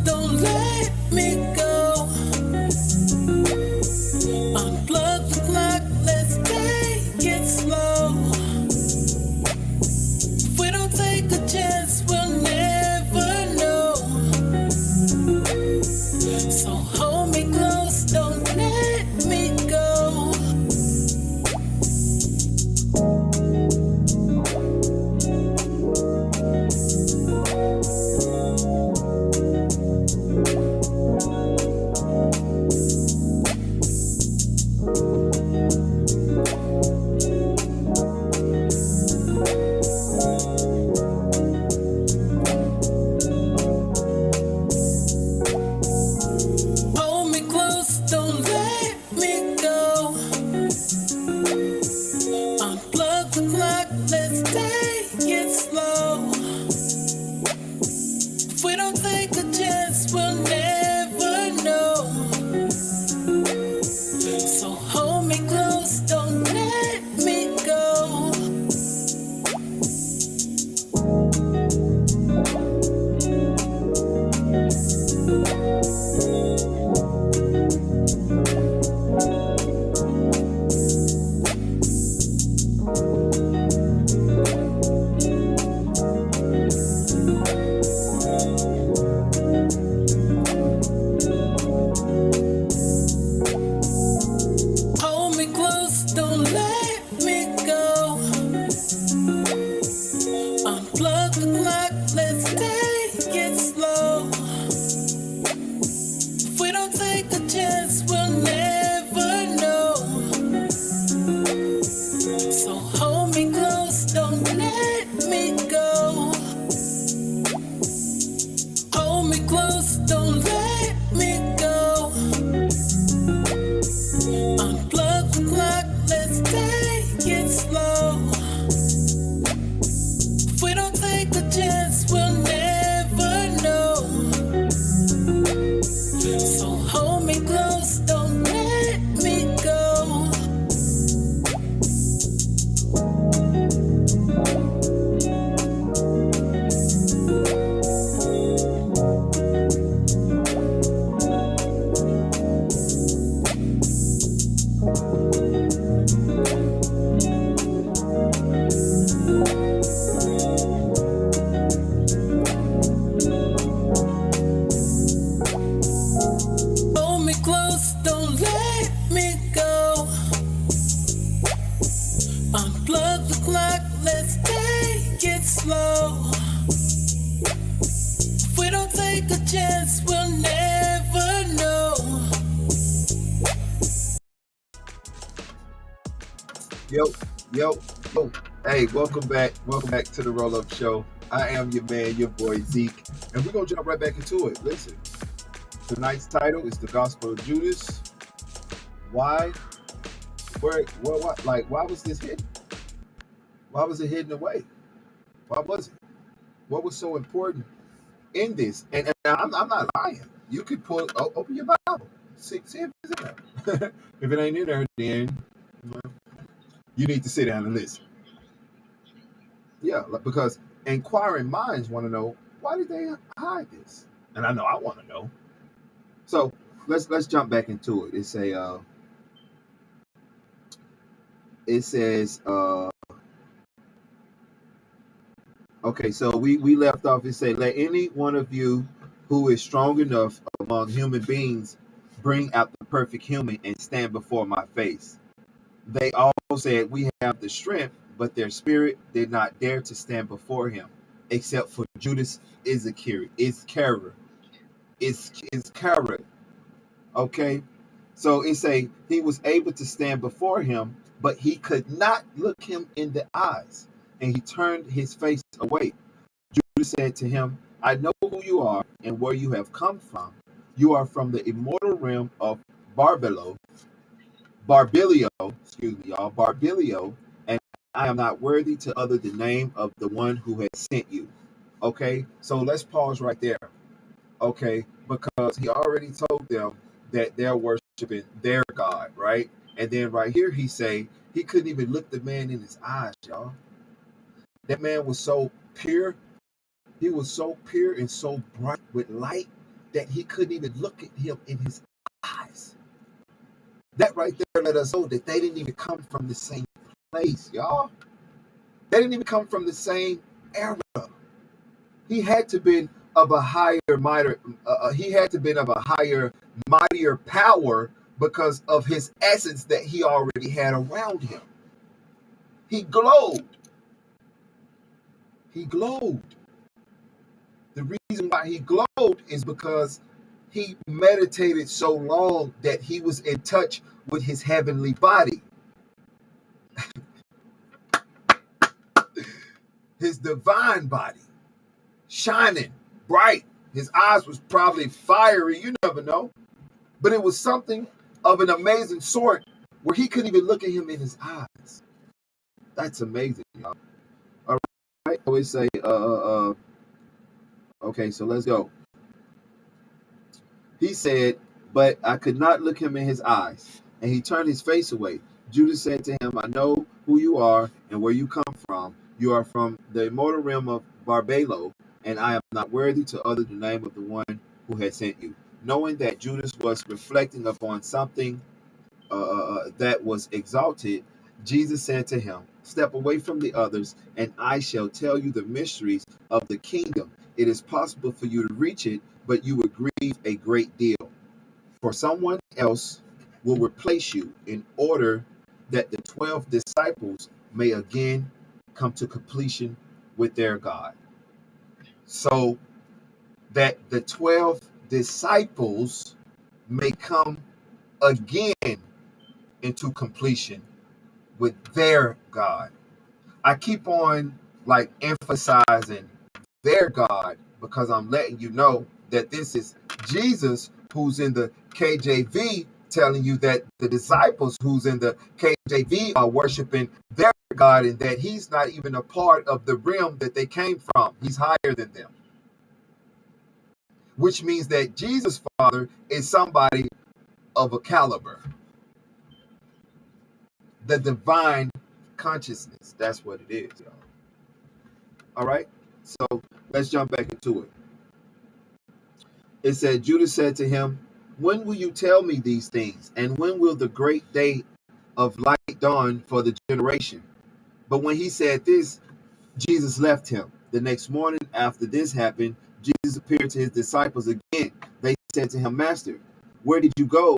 Don't let me go. I'm So hold me close, don't let me go. Hold me close, don't let me go. Unplug the clock, let's take it slow. If we don't take a chance, we'll never know. So hold me close, don't let me go. Hold me close, don't let me go. Unplug the clock, let's take it slow. If we don't take a chance, we'll never know. Yo. Hey, welcome back to the RollUp Show. I am your man, your boy Zeek, and we're gonna jump right back into it. Listen, tonight's title is The Gospel of Judas. Why? What? Like, why was this hidden? Why was it hidden away? Why was it? What was so important in this? And I'm not lying. You could open your Bible, see if it's in there. If it ain't in there, then you need to sit down and listen. Yeah, because inquiring minds want to know, why did they hide this? And I know I want to know. So let's jump back into it. It says okay, so we left off. It said, let any one of you who is strong enough among human beings bring out the perfect human and stand before my face. They all said, we have the strength, but their spirit did not dare to stand before him, except for Judas Iscariot. Okay, so it say he was able to stand before him, but he could not look him in the eyes, and he turned his face away. Judas said to him, I know who you are and where you have come from. You are from the immortal realm of Barbilio, and I am not worthy to utter the name of the one who has sent you. Okay, so let's pause right there. Okay, because he already told them that they're worshiping their God, right? And then right here he say he couldn't even look the man in his eyes, y'all. That man was so pure. He was so pure and so bright with light that he couldn't even look at him in his eyes. That right there let us know that they didn't even come from the same place, y'all. They didn't even come from the same era. He had to been of a higher, mightier power because of his essence that he already had around him. He glowed. The reason why he glowed is because he meditated so long that he was in touch with his heavenly body. His divine body, shining bright. His eyes was probably fiery, you never know. But it was something of an amazing sort where he couldn't even look at him in his eyes. That's amazing, y'all. All right, I always say, okay, so let's go. He said, but I could not look him in his eyes, and he turned his face away. Judas said to him, I know who you are and where you come from. You are from the immortal realm of Barbilio, and I am not worthy to utter the name of the one who has sent you. Knowing that Judas was reflecting upon something that was exalted, Jesus said to him, step away from the others, and I shall tell you the mysteries of the kingdom. It is possible for you to reach it, but you would grieve a great deal. For someone else will replace you in order that the 12 disciples may again come to completion with their God. So that the 12 disciples may come again into completion with their God. I keep on like emphasizing their God because I'm letting you know that this is Jesus who's in the KJV telling you that the disciples who's in the KJV are worshiping their God and that he's not even a part of the realm that they came from. He's higher than them. Which means that Jesus' Father is somebody of a caliber. The divine consciousness. That's what it is, y'all. All right? So let's jump back into it. It said, Judas said to him, when will you tell me these things? And when will the great day of light dawn for the generation? But when he said this, Jesus left him. The next morning after this happened, Jesus appeared to his disciples again. They said to him, Master, where did you go?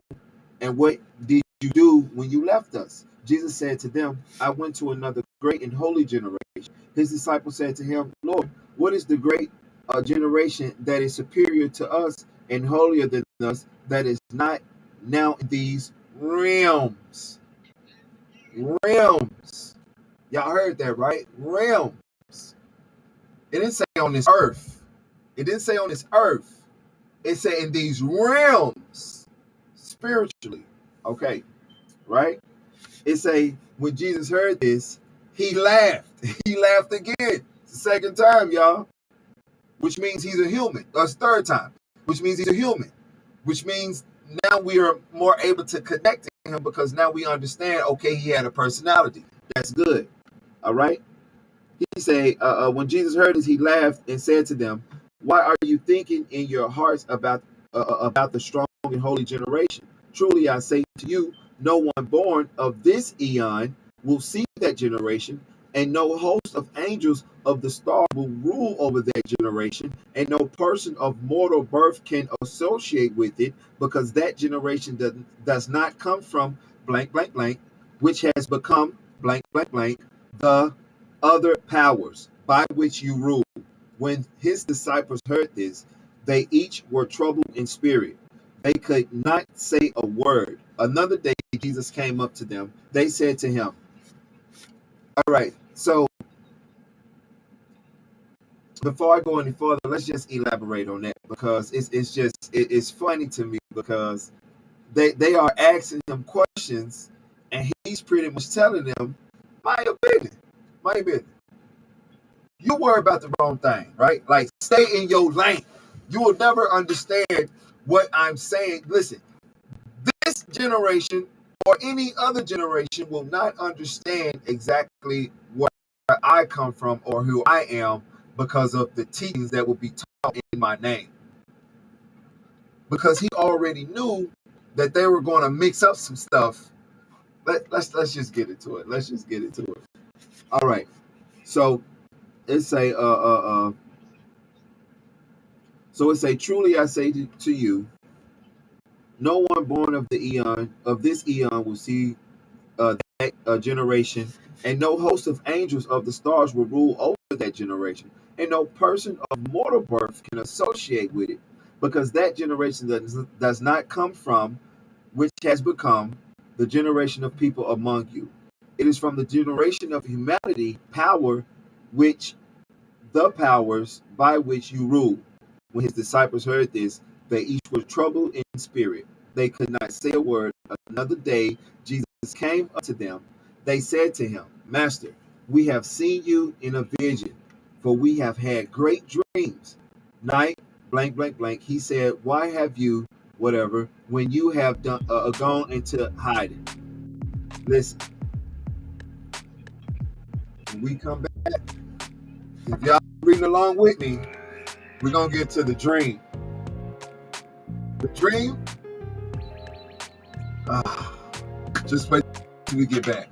And what did you do when you left us? Jesus said to them, I went to another great and holy generation. His disciples said to him, Lord, what is the great generation that is superior to us and holier than us, that is not now in these realms? Realms. Y'all heard that, right? Realms. It didn't say on this earth. It didn't say on this earth. It said in these realms, spiritually. Okay, right? It say when Jesus heard this, he laughed. He laughed again. It's the second time, y'all. Which means he's a human. That's the third time. Which means he's a human. Which means now we are more able to connect to him because now we understand, okay, he had a personality. That's good. All right? He say, when Jesus heard this, he laughed and said to them, why are you thinking in your hearts about the strong and holy generation? Truly I say to you, no one born of this eon will see that generation, and no host of angels of the star will rule over that generation, and no person of mortal birth can associate with it, because that generation does not come from blank, blank, blank, which has become blank, blank, blank, the other powers by which you rule. When his disciples heard this, they each were troubled in spirit. They could not say a word. Another day, Jesus came up to them. They said to him, all right, so before I go any further, let's just elaborate on that because it's funny to me because they are asking him questions and he's pretty much telling them, mind your business, mind your business. You worry about the wrong thing, right? Like, stay in your lane. You will never understand what I'm saying. Listen, this generation or any other generation will not understand exactly where I come from or who I am because of the teachings that will be taught in my name. Because he already knew that they were going to mix up some stuff. Let's just get into it. Let's just get into it. All right. So it's a truly I say to you, no one born of this eon will see that generation, and no host of angels of the stars will rule over that generation, and no person of mortal birth can associate with it, because that generation does not come from, which has become, the generation of people among you. It is from the generation of humanity, power, which the powers by which you rule. When his disciples heard this, they each were troubled in spirit. They could not say a word. Another day, Jesus came up to them. They said to him, Master, we have seen you in a vision, for we have had great dreams. Night, blank, blank, blank. He said, why have you, whatever, when you have gone into hiding? Listen, when we come back, if y'all reading along with me, we're going to get to the dream. The dream, just wait till we get back.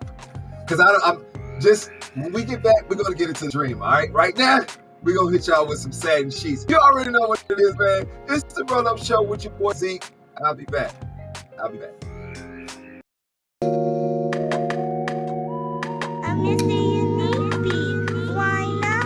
Because when we get back, we're going to get into the dream, all right? Right now, we're going to hit y'all with some satin sheets. You already know what it is, man. It's the RollUp Show with your boy Zeek. I'll be back. MrUnique beat. Why not?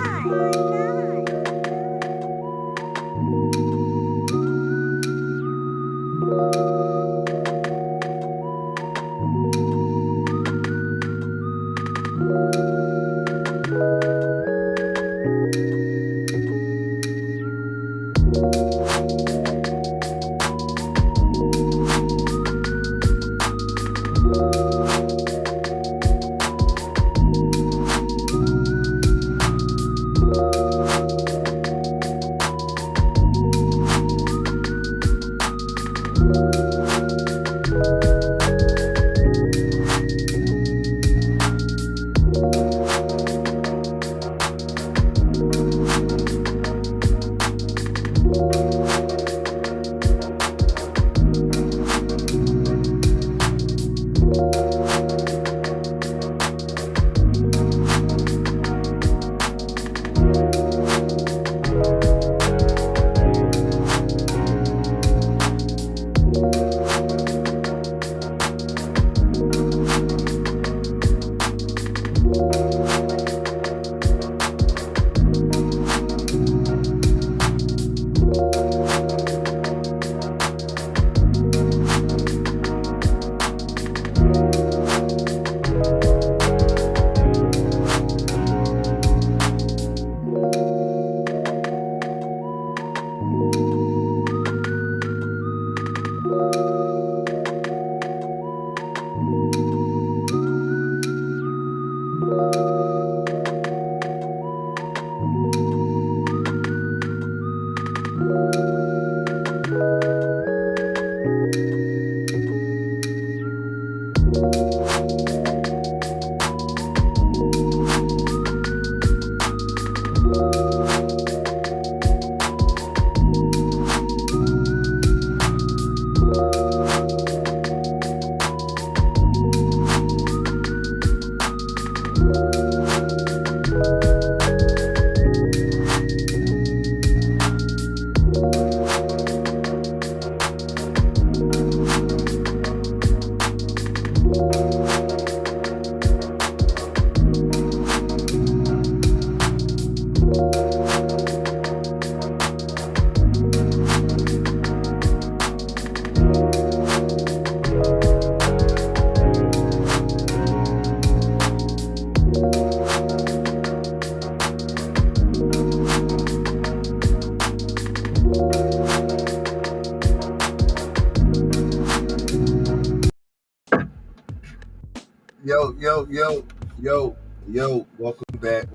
Yo, welcome back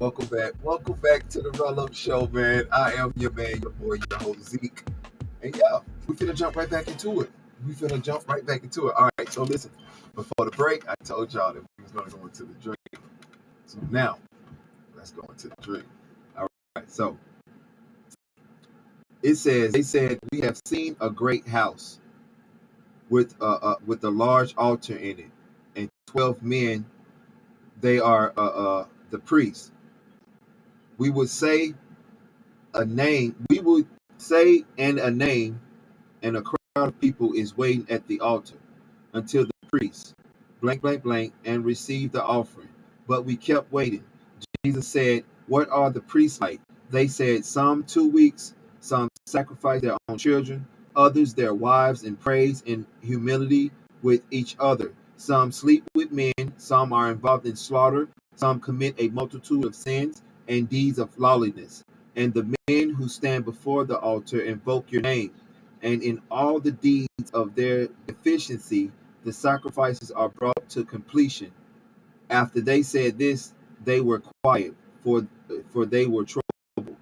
to the RollUp show, man. I am your man, your boy, your host, Zeek. And yeah, we finna jump right back into it. All right, so listen, before the break, I told y'all that we was gonna go into the dream. So now, let's go into the dream. All right, so they said, we have seen a great house with a large altar in it, and 12 men. They are the priests. We would say a name. We would say and a name, and a crowd of people is waiting at the altar until the priests blank blank blank and receive the offering. But we kept waiting. Jesus said, "What are the priests like?" They said, "Some 2 weeks, some sacrifice their own children, others their wives in praise and humility with each other. Some sleep with men, some are involved in slaughter, some commit a multitude of sins and deeds of lawlessness. And the men who stand before the altar invoke your name. And in all the deeds of their deficiency, the sacrifices are brought to completion." After they said this, they were quiet, for they were troubled.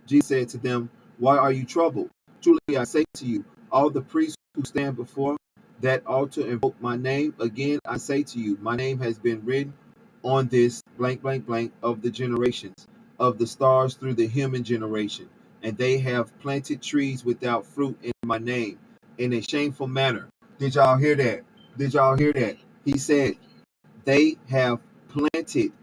Jesus said to them, "Why are you troubled? Truly I say to you, all the priests who stand before that altar invoke my name. Again I say to you, my name has been written on this blank blank blank of the generations of the stars through the human generation. And they have planted trees without fruit in my name in a shameful manner." Did y'all hear that? He said, they have planted.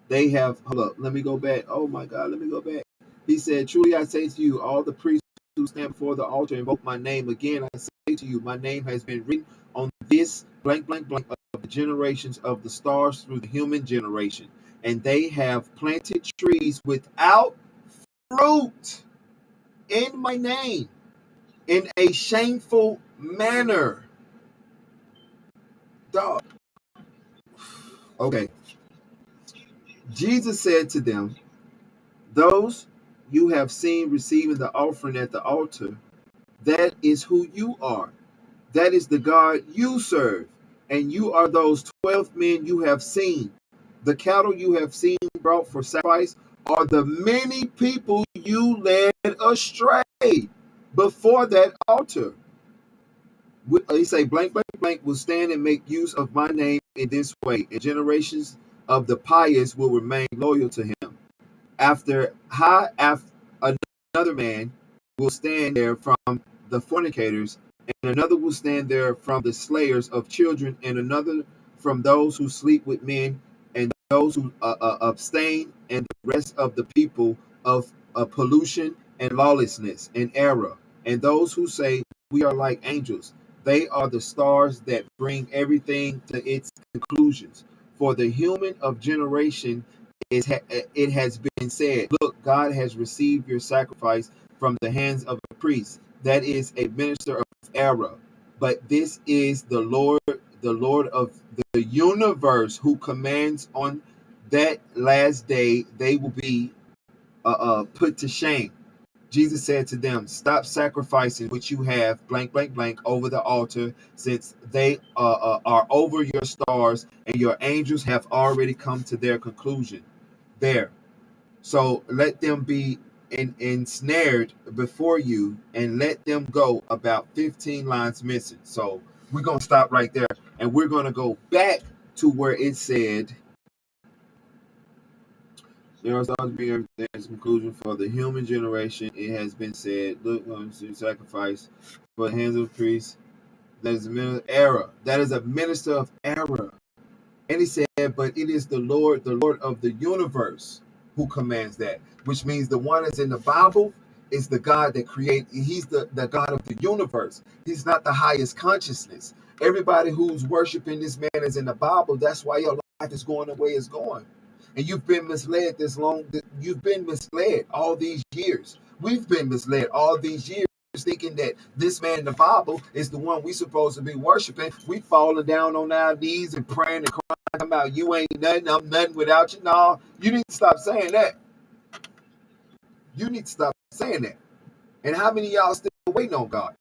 They have, hold up, let me go back. Oh my God, let me go back. He said, "Truly I say to you, all the priests who stand before the altar invoke my name. Again I say to you, my name has been written on this blank blank blank of the generations of the stars through the human generation. And they have planted trees without fruit in my name in a shameful manner." Dog. Okay. Jesus said to them, "Those you have seen receiving the offering at the altar, that is who you are. That is the God you serve. And you are those 12 men you have seen. The cattle you have seen brought for sacrifice are the many people you led astray before that altar." He say, blank, blank, blank will stand and make use of my name in this way. In generations of the pious will remain loyal to him. After another man will stand there from the fornicators, and another will stand there from the slayers of children, and another from those who sleep with men, and those who abstain, and the rest of the people of pollution and lawlessness and error, and those who say, we are like angels. They are the stars that bring everything to its conclusions. For the human of generation, it has been said, look, God has received your sacrifice from the hands of a priest, that is a minister of error. But this is the Lord of the universe, who commands on that last day they will be put to shame. Jesus said to them, stop sacrificing what you have, blank, blank, blank, over the altar, since they are over your stars, and your angels have already come to their conclusion. There. So let them be ensnared before you, and let them go, about 15 lines missing. So we're going to stop right there, and we're going to go back to where it said, there are supposed to be everything's conclusion for the human generation. It has been said, look, to sacrifice for the hands of the priest. That is a minister of error. That is a minister of error. And he said, but it is the Lord of the universe, who commands that, which means the one that's in the Bible is the God that created. He's the God of the universe. He's not the highest consciousness. Everybody who's worshiping this man is in the Bible. That's why your life is going the way it's going. And you've been misled this long. You've been misled all these years. We've been misled all these years, thinking that this man in the Bible is the one we supposed to be worshiping. We falling down on our knees and praying and crying about, you ain't nothing, I'm nothing without you. No, you need to stop saying that. You need to stop saying that. And how many of y'all still waiting on God?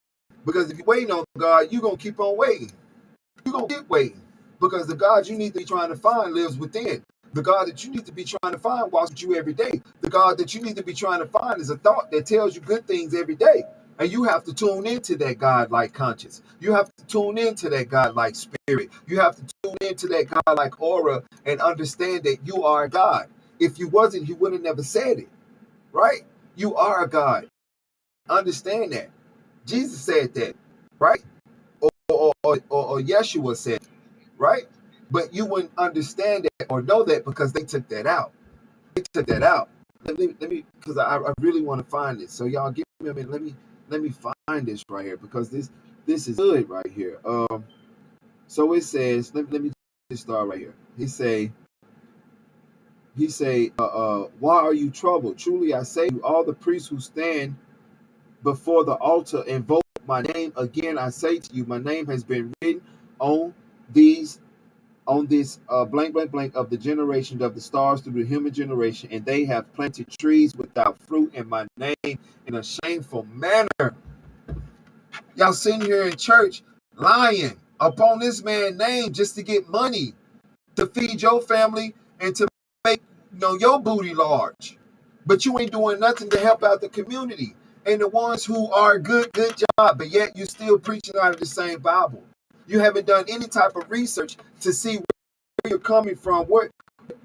Because if you're waiting on God, you're going to keep on waiting. You're going to keep waiting. Because the God you need to be trying to find lives within. The God that you need to be trying to find walks with you every day. The God that you need to be trying to find is a thought that tells you good things every day. And you have to tune into that God-like conscience. You have to tune into that God-like spirit. You have to tune into that God-like aura and understand that you are a God. If you wasn't, he would have never said it, right? You are a God. Understand that. Jesus said that, right? Or Yeshua said, right? But you wouldn't understand that or know that because they took that out. They took that out. Let me, because I really want to find it. So y'all give me a minute. Let me find this right here, because this is good right here. So it says, let me just start right here. He say, why are you troubled? Truly I say to you, all the priests who stand before the altar invoke my name. Again I say to you, my name has been written on this blank, blank, blank of the generation of the stars through the human generation, and they have planted trees without fruit in my name in a shameful manner. Y'all sitting here in church lying upon this man's name just to get money to feed your family and to make your booty large. But you ain't doing nothing to help out the community and the ones who are good job, but yet you still preaching out of the same Bible. You haven't done any type of research to see where you're coming from. What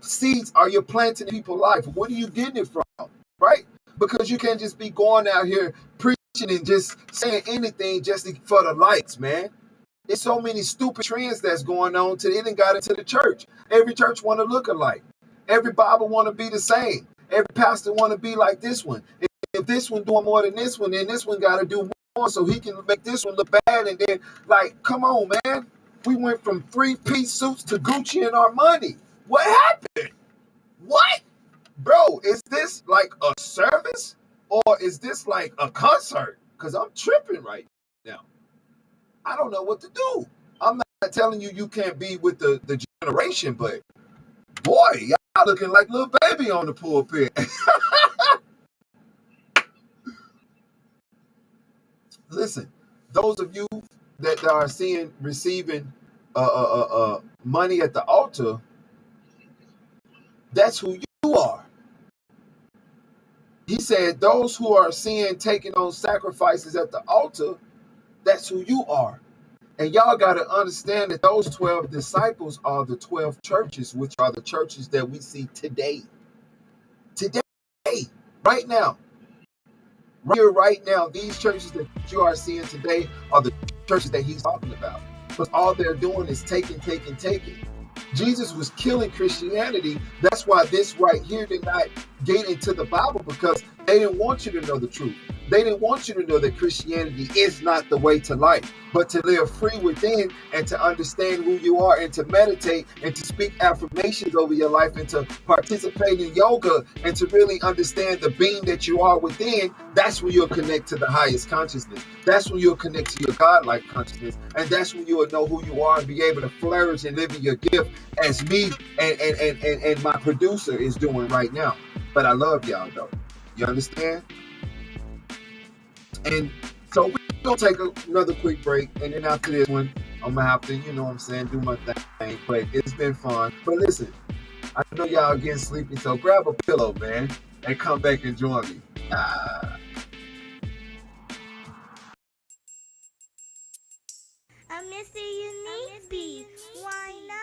seeds are you planting in people's life? What are you getting it from, right? Because you can't just be going out here preaching and just saying anything just for the likes, man. There's so many stupid trends that's going on till it done got into the church. Every church want to look alike. Every Bible want to be the same. Every pastor want to be like this one. If this one doing more than this one, then this one got to do more so he can make this one look bad. And then, like, come on, man. We went from 3-piece suits to Gucci and Armani. What happened? What? Bro, is this like a service or is this like a concert? Because I'm tripping right now. I don't know what to do. I'm not telling you you can't be with the generation, but boy, y'all looking like little baby on the pulpit. Listen, those of you that are receiving money at the altar, that's who you are. He said those who are taking on sacrifices at the altar, that's who you are. And y'all got to understand that those 12 disciples are the 12 churches, which are the churches that we see today. Today, right now. Right here, right now, these churches that you are seeing today are the churches that he's talking about. Because all they're doing is taking. Jesus was killing Christianity. That's why this right here did not get into the Bible, because they didn't want you to know the truth. They didn't want you to know that Christianity is not the way to life, but to live free within and to understand who you are and to meditate and to speak affirmations over your life and to participate in yoga and to really understand the being that you are within. That's when you'll connect to the highest consciousness. That's when you'll connect to your God-like consciousness. And that's when you will know who you are and be able to flourish and live in your gift as me and my producer is doing right now. But I love y'all though. You understand? And so we're going to take another quick break. And then after this one, I'm going to have to, you know what I'm saying, do my thing. But it's been fun. But listen, I know y'all getting sleepy, so grab a pillow, man, and come back and join me. A MrUnique beat. Why not?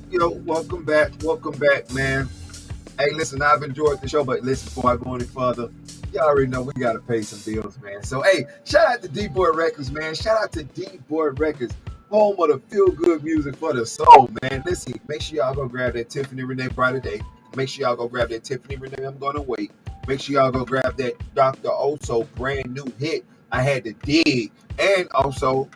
Yo, welcome back, man. Hey, listen, I've enjoyed the show, but listen, before I go any further, y'all already know we got to pay some bills, man. So, hey, shout out to DBoy Records, man. Shout out to DBoy Records, home of the feel-good music for the soul, man. Listen, make sure y'all go grab that Tiffany Renee Brighter Day. Make sure y'all go grab that Tiffany Renee I'm Gonna Wait. Make sure y'all go grab that Dr. Oso brand new hit, I Had to Dig, and also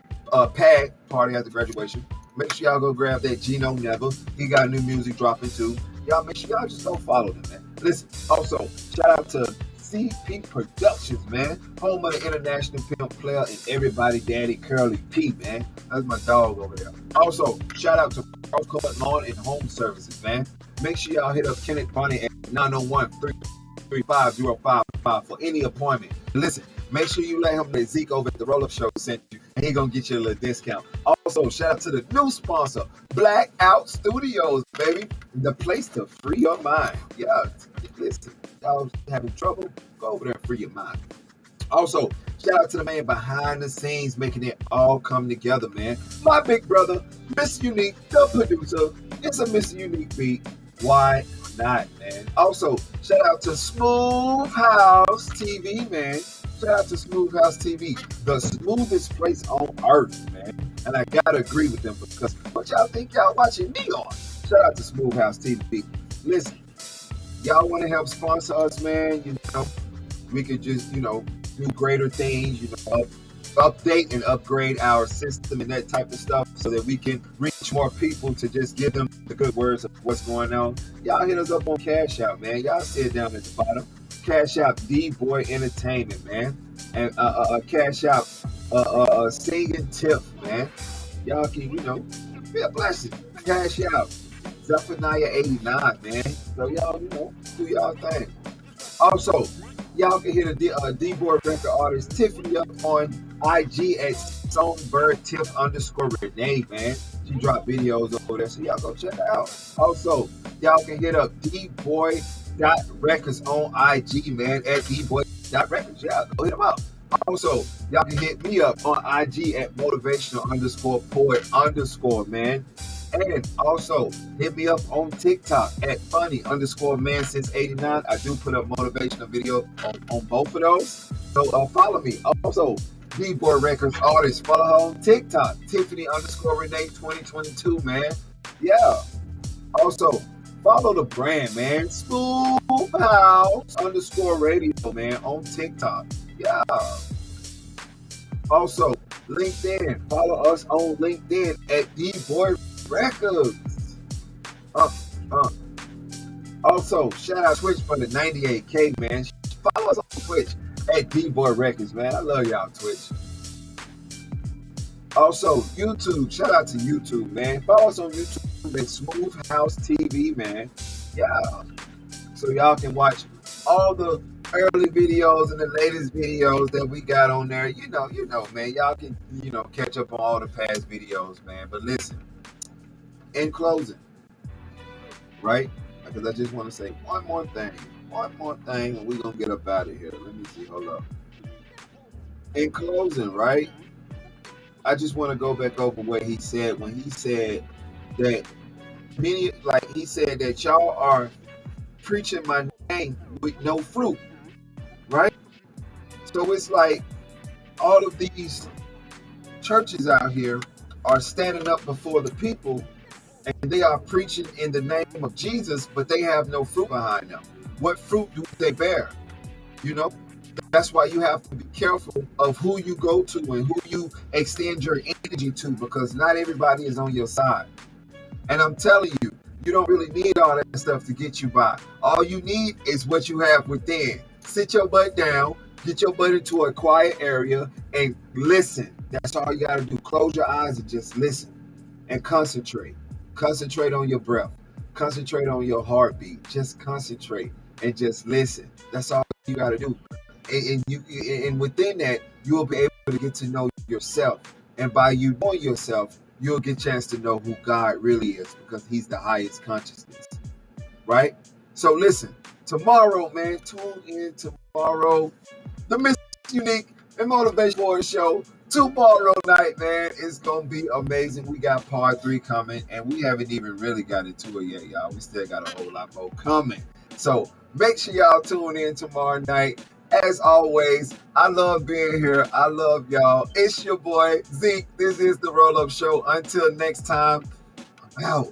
Pad, Party After Graduation. Make sure y'all go grab that Gino Never. He got new music dropping too. Y'all make sure y'all just go follow them, man. Listen, also, shout out to CP Productions, man. Home of the international pimp player and everybody daddy Curly P, man. That's my dog over there. Also, shout out to CrossCut Lawn and Home Services, man. Make sure y'all hit up Kenneth Bonnie at 901-335-055 for any appointment. Listen, make sure you let him know Zeek over at the RollUp show sent you, and he gonna get you a little discount. Also, shout out to the new sponsor, Blackout Studios, baby. The place to free your mind. Yeah, listen, y'all having trouble? Go over there and free your mind. Also, shout out to the man behind the scenes making it all come together, man. My big brother, MrUnique ThaProducer. It's a MrUnique beat. Why not, man? Also, shout out to SmooveHouseTV, man. Shout out to SmooveHouseTV, the smoothest place on earth, man. And I gotta agree with them because what y'all think y'all watching me on? Shout out to SmooveHouseTV. Listen, y'all want to help sponsor us, man? You know, we could just, you know, do greater things, you know, update and upgrade our system and that type of stuff so that we can reach more people to just give them the good words of what's going on. Y'all hit us up on Cash Out, man. Y'all see it down at the bottom. Cash Out DBoy Entertainment, man. And Cash Out Singing Tip, man. Y'all can, you know, be a blessing. Cash Out Zephaniah 89, man. So y'all, you know, do y'all thing. Also, Y'all can hit a DBoy Record artist Tiffany up on IG at SongbirdTiff_Renee, man. She dropped videos over there, so y'all go check her out. Also, y'all can hit up DBoy.Records on IG, man, at DBoy.Records. Yeah, go hit them up. Also, y'all can hit me up on IG at motivational_poet_, man. And also, hit me up on TikTok at funny_man since 89. I do put up motivational video on both of those. So follow me. Also, DBoy Records artist, follow her on TikTok, Tiffany_Renee 2022, man. Yeah. Also, follow the brand, man. SmooveHouse_radio, man, on TikTok. Yeah. Also, LinkedIn. Follow us on LinkedIn at DBoy Records. Also, shout out Twitch for the 98K, man. Follow us on Twitch at DBoy Records, man. I love y'all, Twitch. Also, YouTube. Shout out to YouTube, man. Follow us on YouTube at SmooveHouseTV, man. Yeah. So y'all can watch all the early videos and the latest videos that we got on there. You know, man. Y'all can, catch up on all the past videos, man. But listen, in closing, right? Because I just want to say one more thing, and we're going to get up out of here. Let me see. Hold up. In closing, right? I just want to go back over what he said when he said that he said that y'all are preaching my name with no fruit, right? So it's like all of these churches out here are standing up before the people and they are preaching in the name of Jesus, but they have no fruit behind them. What fruit do they bear? That's why you have to be careful of who you go to and who you extend your energy to, because not everybody is on your side. And I'm telling you, you don't really need all that stuff to get you by. All you need is what you have within. Sit your butt down, get your butt into a quiet area, and listen. That's all you got to do. Close your eyes and just listen and concentrate. Concentrate on your breath. Concentrate on your heartbeat. Just concentrate and just listen. That's all you got to do. And within that, you will be able to get to know yourself. And by you knowing yourself, you'll get a chance to know who God really is, because he's the highest consciousness, right? So listen, tomorrow, man, tune in tomorrow. The MrUnique and Motivation Board Show tomorrow night, man. It's going to be amazing. We got part 3 coming, and we haven't even really got into it yet, y'all. We still got a whole lot more coming. So make sure y'all tune in tomorrow night. As always, I love being here. I love y'all. It's your boy, Zeek. This is the RollUp Show. Until next time, I'm out.